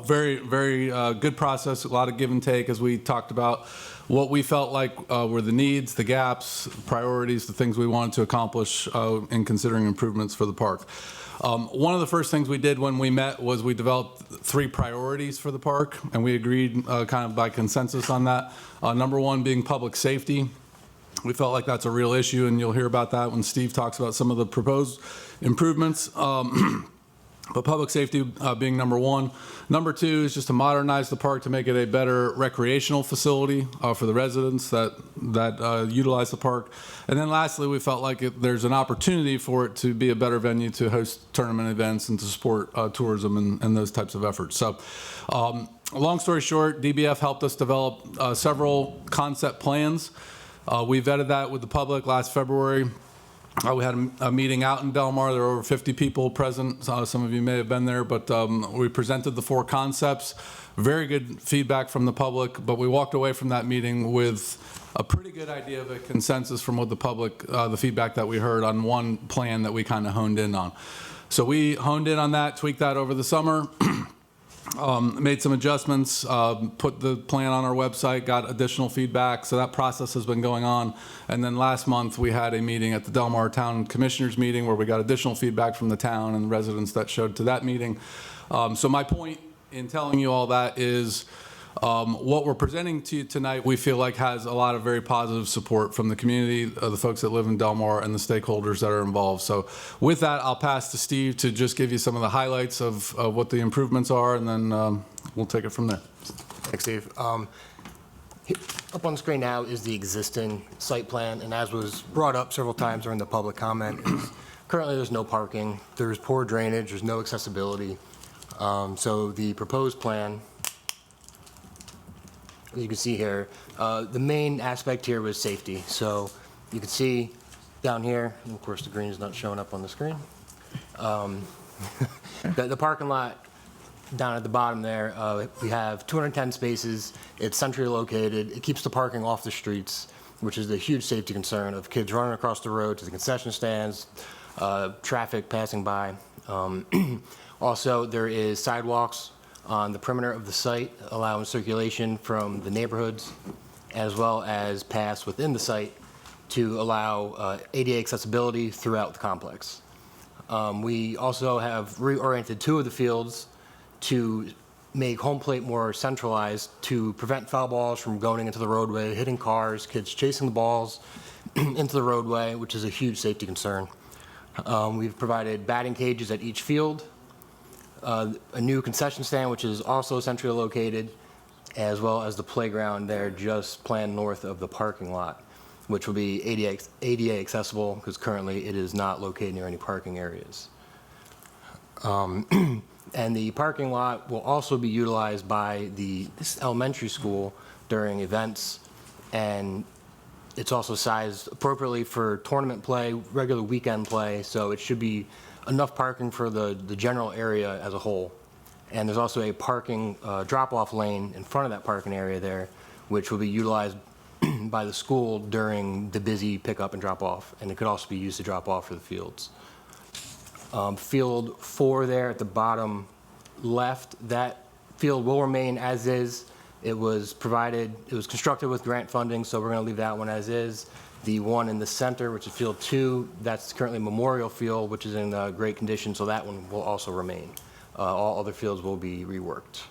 Very good process, a lot of give and take as we talked about what we felt like were the needs, the gaps, priorities, the things we wanted to accomplish in considering improvements for the park. One of the first things we did when we met was we developed 3 priorities for the park, and we agreed kind of by consensus on that. Number 1 being public safety. We felt like that's a real issue, and you'll hear about that when Steve talks about some of the proposed improvements. But public safety being number 1. Number 2 is just to modernize the park to make it a better recreational facility for the residents that utilize the park. And then lastly, we felt like there's an opportunity for it to be a better venue to host tournament events and to support tourism and those types of efforts. So long story short, DBF helped us develop several concept plans. We vetted that with the public last February. We had a meeting out in Del Mar. There were over 50 people present. Some of you may have been there, but we presented the 4 concepts. Very good feedback from the public, but we walked away from that meeting with a pretty good idea of a consensus from what the public, the feedback that we heard on one plan that we kind of honed in on. So we honed in on that, tweaked that over the summer. Made some adjustments, put the plan on our website, got additional feedback. So that process has been going on. And then last month we had a meeting at the Del Mar Town Commissioners meeting where we got additional feedback from the town and the residents that showed to that meeting. So my point in telling you all that is what we're presenting to you tonight, we feel like has a lot of very positive support from the community, the folks that live in Del Mar, and the stakeholders that are involved. So with that, I'll pass to Steve to just give you some of the highlights of what the improvements are, and then we'll take it from there. Thanks, Steve. Up on the screen now is the existing site plan, and as was brought up several times during the public comment, currently there's no parking, there's poor drainage, there's no accessibility. So the proposed plan, as you can see here, the main aspect here was safety. So you can see down here, and of course the green is not showing up on the screen, the parking lot down at the bottom there, we have 210 spaces. It's centrally located. It keeps the parking off the streets, which is a huge safety concern of kids running across the road to the concession stands, traffic passing by. Also, there is sidewalks on the perimeter of the site, allowing circulation from the neighborhoods, as well as paths within the site to allow ADA accessibility throughout the complex. We also have reoriented 2 of the fields to make home plate more centralized to prevent foul balls from going into the roadway, hitting cars, kids chasing the balls into the roadway, which is a huge safety concern. We've provided batting cages at each field, a new concession stand, which is also centrally located, as well as the playground there just planned north of the parking lot, which will be ADA accessible because currently it is not located near any parking areas. And the parking lot will also be utilized by this elementary school during events, and it's also sized appropriately for tournament play, regular weekend play, so it should be enough parking for the general area as a whole. And there's also a parking drop-off lane in front of that parking area there, which will be utilized by the school during the busy pickup and drop-off, and it could also be used to drop off for the fields. Field 4 there at the bottom left, that field will remain as is. It was constructed with grant funding, so we're going to leave that one as is. The one in the center, which is Field 2, that's currently Memorial Field, which is in great condition, so that one will also remain. All other fields will be reworked.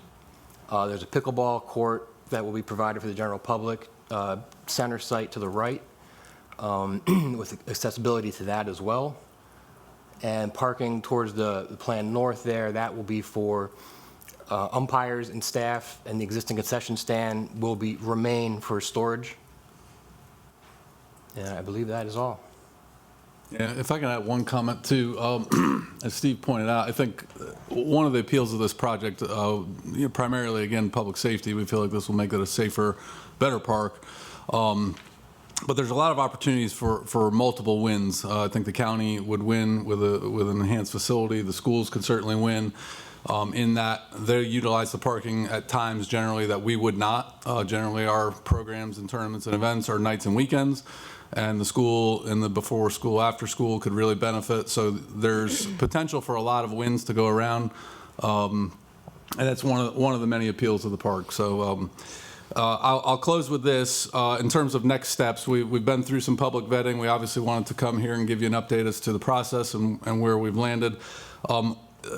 There's a pickleball court that will be provided for the general public, center site to the right, with accessibility to that as well. And parking towards the plan north there, that will be for umpires and staff, and the existing concession stand will remain for storage. And I believe that is all. Yeah, if I can add one comment too, as Steve pointed out, I think one of the appeals of this project, primarily again public safety, we feel like this will make it a safer, better park. But there's a lot of opportunities for multiple wins. I think the county would win with an enhanced facility. The schools could certainly win. in that they utilize the parking at times generally that we would not. Generally, our programs and tournaments and events are nights and weekends, and the school and the before school, after school could really benefit. So there's potential for a lot of wins to go around, and that's one of the many appeals of the park. So I'll close with this. In terms of next steps, we've been through some public vetting. We obviously wanted to come here and give you an update as to the process and where we've landed.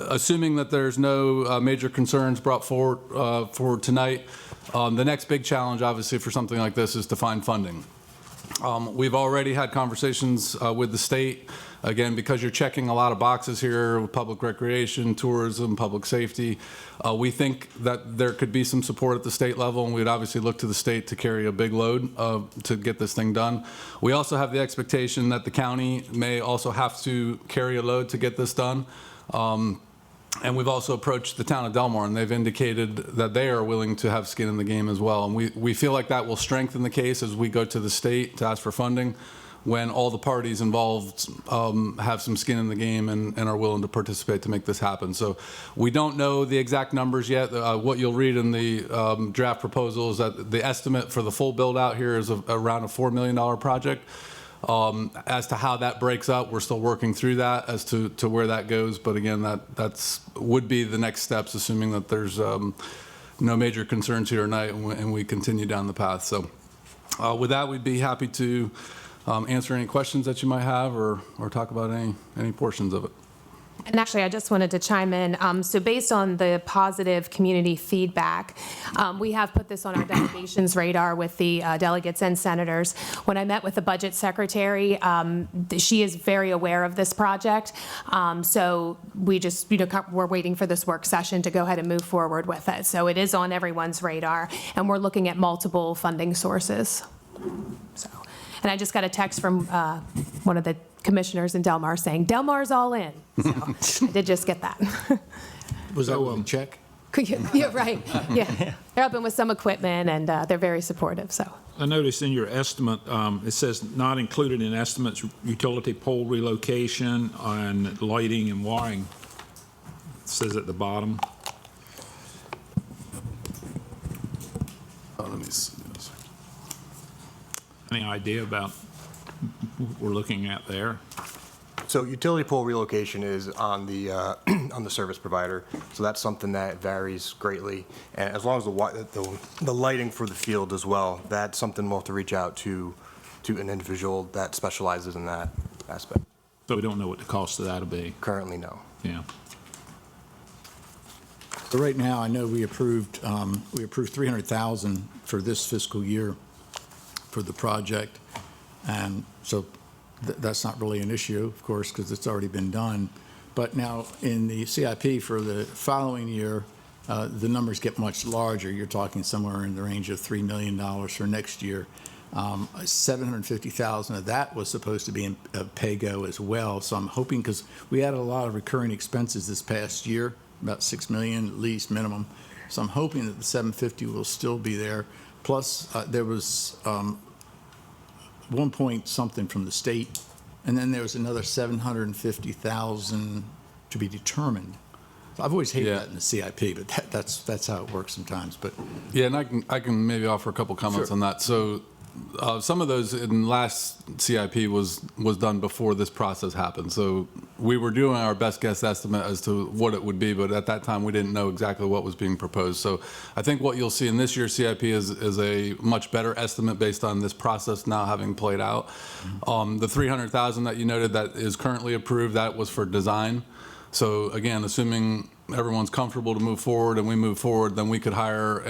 Assuming that there's no major concerns brought forward for tonight, the next big challenge, obviously, for something like this is to find funding. We've already had conversations with the state. Again, because you're checking a lot of boxes here with public recreation, tourism, public safety, we think that there could be some support at the state level, and we'd obviously look to the state to carry a big load to get this thing done. We also have the expectation that the county may also have to carry a load to get this done. And we've also approached the town of Delmar, and they've indicated that they are willing to have skin in the game as well. And we feel like that will strengthen the case as we go to the state to ask for funding, when all the parties involved have some skin in the game and are willing to participate to make this happen. So we don't know the exact numbers yet. What you'll read in the draft proposal is that the estimate for the full build out here is around a $4 million project. As to how that breaks up, we're still working through that as to where that goes. But again, that's would be the next steps, assuming that there's no major concerns here tonight and we continue down the path. So with that, we'd be happy to answer any questions that you might have or talk about any portions of it. And actually, I just wanted to chime in. So based on the positive community feedback, we have put this on our delegations radar with the delegates and senators. When I met with the budget secretary, she is very aware of this project. So we just, we're waiting for this work session to go ahead and move forward with it. So it is on everyone's radar, and we're looking at multiple funding sources. So, and I just got a text from one of the commissioners in Delmar saying, Delmar's all in. So I did just get that. Was that a check? Yeah, right. Yeah. They're helping with some equipment, and they're very supportive. So I noticed in your estimate, it says not included in estimates, utility pole relocation and lighting and wiring. It says at the bottom. Let me see. Any idea about what we're looking at there? So utility pole relocation is on the on the service provider, so that's something that varies greatly. And as long as the lighting for the field as well, that's something we'll have to reach out to an individual that specializes in that aspect. So we don't know what the cost of that'll be. Currently, no. Yeah. So right now, I know we approved $300,000 for this fiscal year for the project, and so that's not really an issue, of course, because it's already been done. But now in the CIP for the following year, the numbers get much larger. You're talking somewhere in the range of $3 million for next year. $750,000 of that was supposed to be in pay-go as well. So I'm hoping, because we had a lot of recurring expenses this past year, about $6 million at least minimum. So I'm hoping that the $750 will still be there. Plus, there was 1 point something from the state, and then there was another $750,000 to be determined. I've always hated that in the CIP, but that's how it works sometimes. But yeah, and I can maybe offer a couple comments on that. So some of those in last CIP was done before this process happened. So we were doing our best guess estimate as to what it would be, but at that time we didn't know exactly what was being proposed. So I think what you'll see in this year's CIP is a much better estimate based on this process now having played out. The $300,000 that you noted that is currently approved, that was for design. So again, assuming everyone's comfortable to move forward and we move forward, then we could hire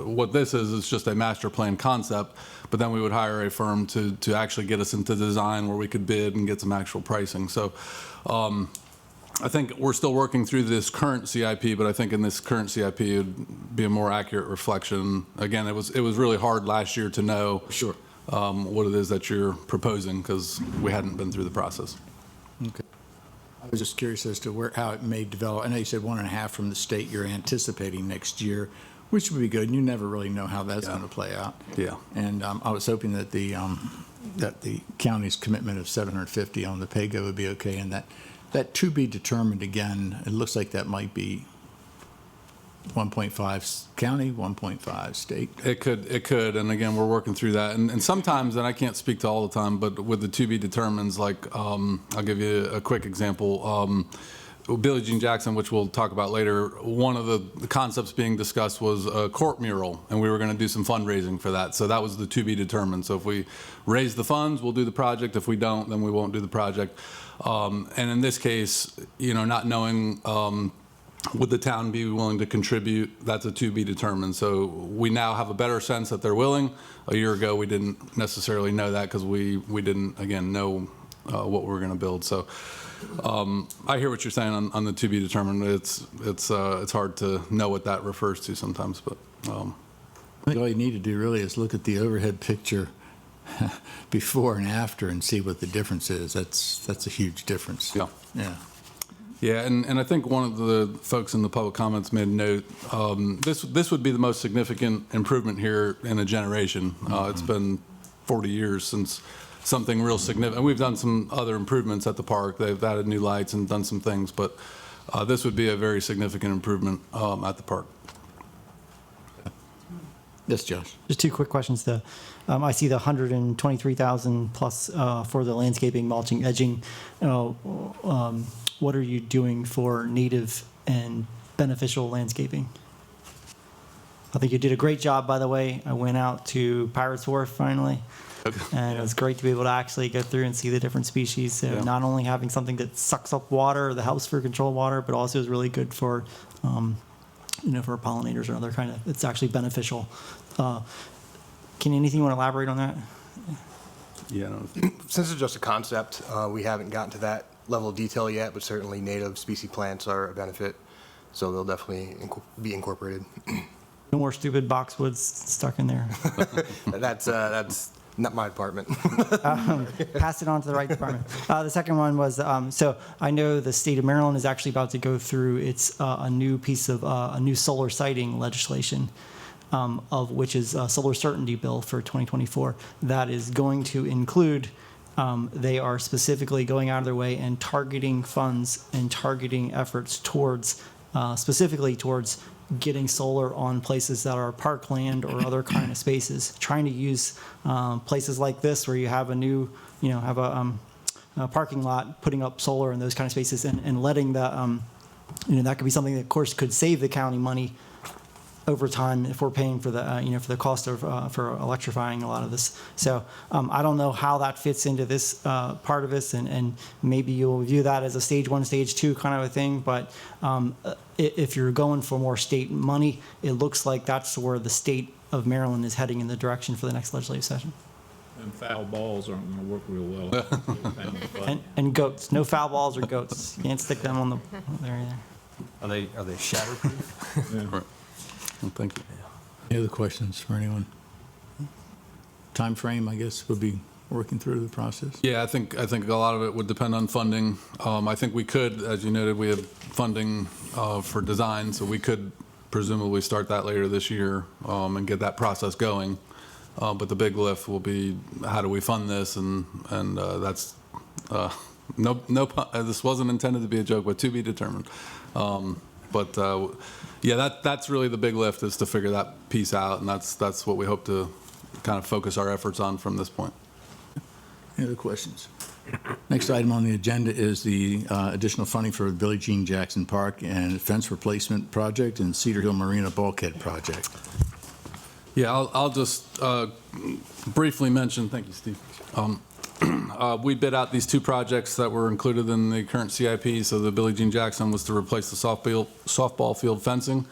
what this is just a master plan concept, but then we would hire a firm to actually get us into design where we could bid and get some actual pricing. So I think we're still working through this current CIP, but I think in this current CIP it would be a more accurate reflection. Again, it was really hard last year to know what it is that you're proposing because we hadn't been through the process. okay. I was just curious as to how it may develop. I know you said 1.5 from the state you're anticipating next year, which would be good. And you never really know how that's going to play out. Yeah. And I was hoping that the county's commitment of $750 on the pay-go would be okay, and that to be determined again. It looks like that might be 1.5 county, 1.5 state? It could, and again, we're working through that. And sometimes, and I can't speak to all the time, but with the to be determines, like, I'll give you a quick example. Billie Jean Jackson, which we'll talk about later, one of the concepts being discussed was a court mural, and we were going to do some fundraising for that. So that was the to be determined. So if we raise the funds, we'll do the project. If we don't, then we won't do the project. And in this case, not knowing would the town be willing to contribute, that's a to be determined. So we now have a better sense that they're willing. A year ago, we didn't necessarily know that because we didn't, again, know what we were going to build. So I hear what you're saying on the to be determined. It's hard to know what that refers to sometimes, but all you need to do really is look at the overhead picture before and after and see what the difference is. That's a huge difference. Yeah. Yeah. Yeah, and I think one of the folks in the public comments made a note. This would be the most significant improvement here in a generation. It's been 40 years since something real significant. We've done some other improvements at the park. They've added new lights and done some things, but this would be a very significant improvement at the park. Yes, Josh. Just two quick questions, though. I see the 123,000 plus for the landscaping, mulching, edging. What are you doing for native and beneficial landscaping? I think you did a great job, by the way. I went out to Pirates Wharf finally, and it was great to be able to actually go through and see the different species. So not only having something that sucks up water, that helps for control water, but also is really good for, for pollinators or other kind of. It's actually beneficial. Can anything you want to elaborate on that? Yeah. Since it's just a concept, we haven't gotten to that level of detail yet, but certainly native species plants are a benefit, so they'll definitely be incorporated. No more stupid boxwoods stuck in there. That's not my department. Pass it on to the right department. The second one was, so I know the state of Maryland is actually about to go through its a new piece of a new solar siting legislation, of which is a solar certainty bill for 2024 that is going to include. They are specifically going out of their way and targeting funds and targeting efforts towards, specifically towards getting solar on places that are parkland or other kind of spaces. Trying to use places like this where you have a new, have a parking lot, putting up solar in those kind of spaces and letting the, that could be something that, of course, could save the county money over time if we're paying for the for the cost of for electrifying a lot of this. So I don't know how that fits into this part of this, and maybe you'll view that as a stage 1, stage 2 kind of a thing. But if you're going for more state money, it looks like that's where the state of Maryland is heading in the direction for the next legislative session. And foul balls aren't going to work real well. and goats, no foul balls or goats. You can't stick them on the there either. Are they shatterproof? Yeah. Right. Well, thank you. Any other questions for anyone? Time frame, I guess, would be working through the process. Yeah, I think a lot of it would depend on funding. I think we could, as you noted, we have funding for design, so we could presumably start that later this year and get that process going. But the big lift will be how do we fund this, and that's no. This wasn't intended to be a joke, but to be determined. Yeah, that's really the big lift, is to figure that piece out, and that's what we hope to kind of focus our efforts on from this point. Any other questions? Next item on the agenda is the additional funding for the Billie Jean Jackson Park and fence replacement project and Cedar Hill Marina bulkhead project. Yeah, I'll just briefly mention, thank you, Steve. We bid out these two projects that were included in the current CIP. So the Billie Jean Jackson was to replace the softball field fencing.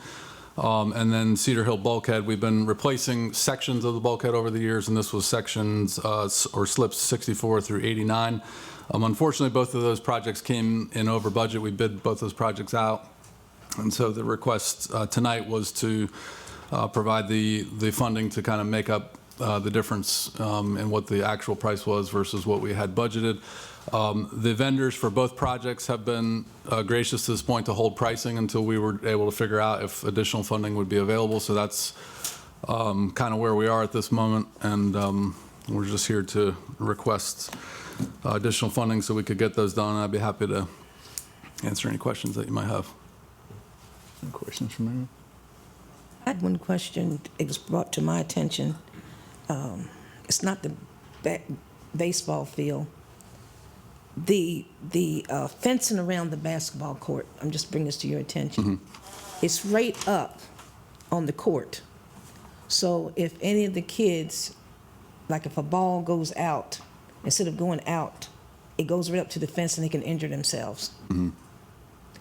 And then Cedar Hill bulkhead, we've been replacing sections of the bulkhead over the years, and this was sections or slips 64 through 89. Unfortunately, both of those projects came in over budget. We bid both those projects out. And so the request tonight was to provide the funding to kind of make up the difference in what the actual price was versus what we had budgeted. The vendors for both projects have been gracious to this point to hold pricing until we were able to figure out if additional funding would be available. So that's kind of where we are at this moment, and we're just here to request additional funding so we could get those done. I'd be happy to answer any questions that you might have. Any questions from anyone? had one question. It was brought to my attention. It's not the baseball field. The fencing around the basketball court, I'm just bringing this to your attention. It's right up on the court. So if any of the kids, like if a ball goes out, instead of going out, it goes right up to the fence and they can injure themselves.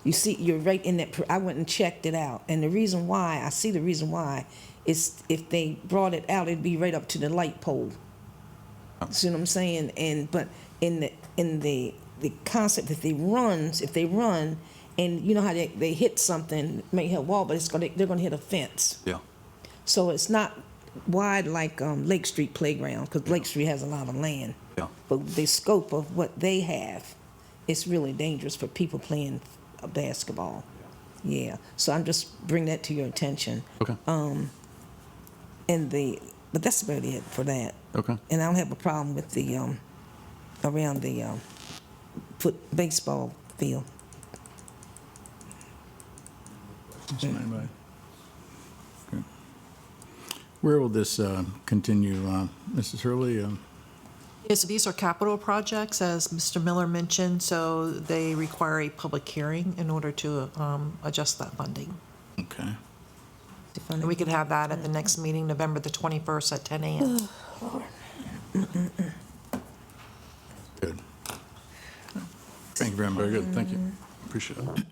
You see, you're right in that, I went and checked it out. And the reason why, I see the reason why, is if they brought it out, it'd be right up to the light pole. See what I'm saying? But in the concept, if they run, and you know how they hit something, may hit a wall, but they're gonna hit a fence. Yeah. So it's not wide like Lake Street Playground, because Lake Street has a lot of land. Yeah. But the scope of what they have, it's really dangerous for people playing basketball. Yeah. So I'm just bringing that to your attention. Okay. But that's about it for that. Okay. And I don't have a problem with the around the baseball field. Anybody? Okay. Where will this continue, Mrs. Hurley? Yes, these are capital projects, as Mr. Miller mentioned, so they require a public hearing in order to adjust that funding. Okay. And we could have that at the next meeting, November the 21st at 10 a.m. Good. Thank you very much. Very good. Thank you. Appreciate it.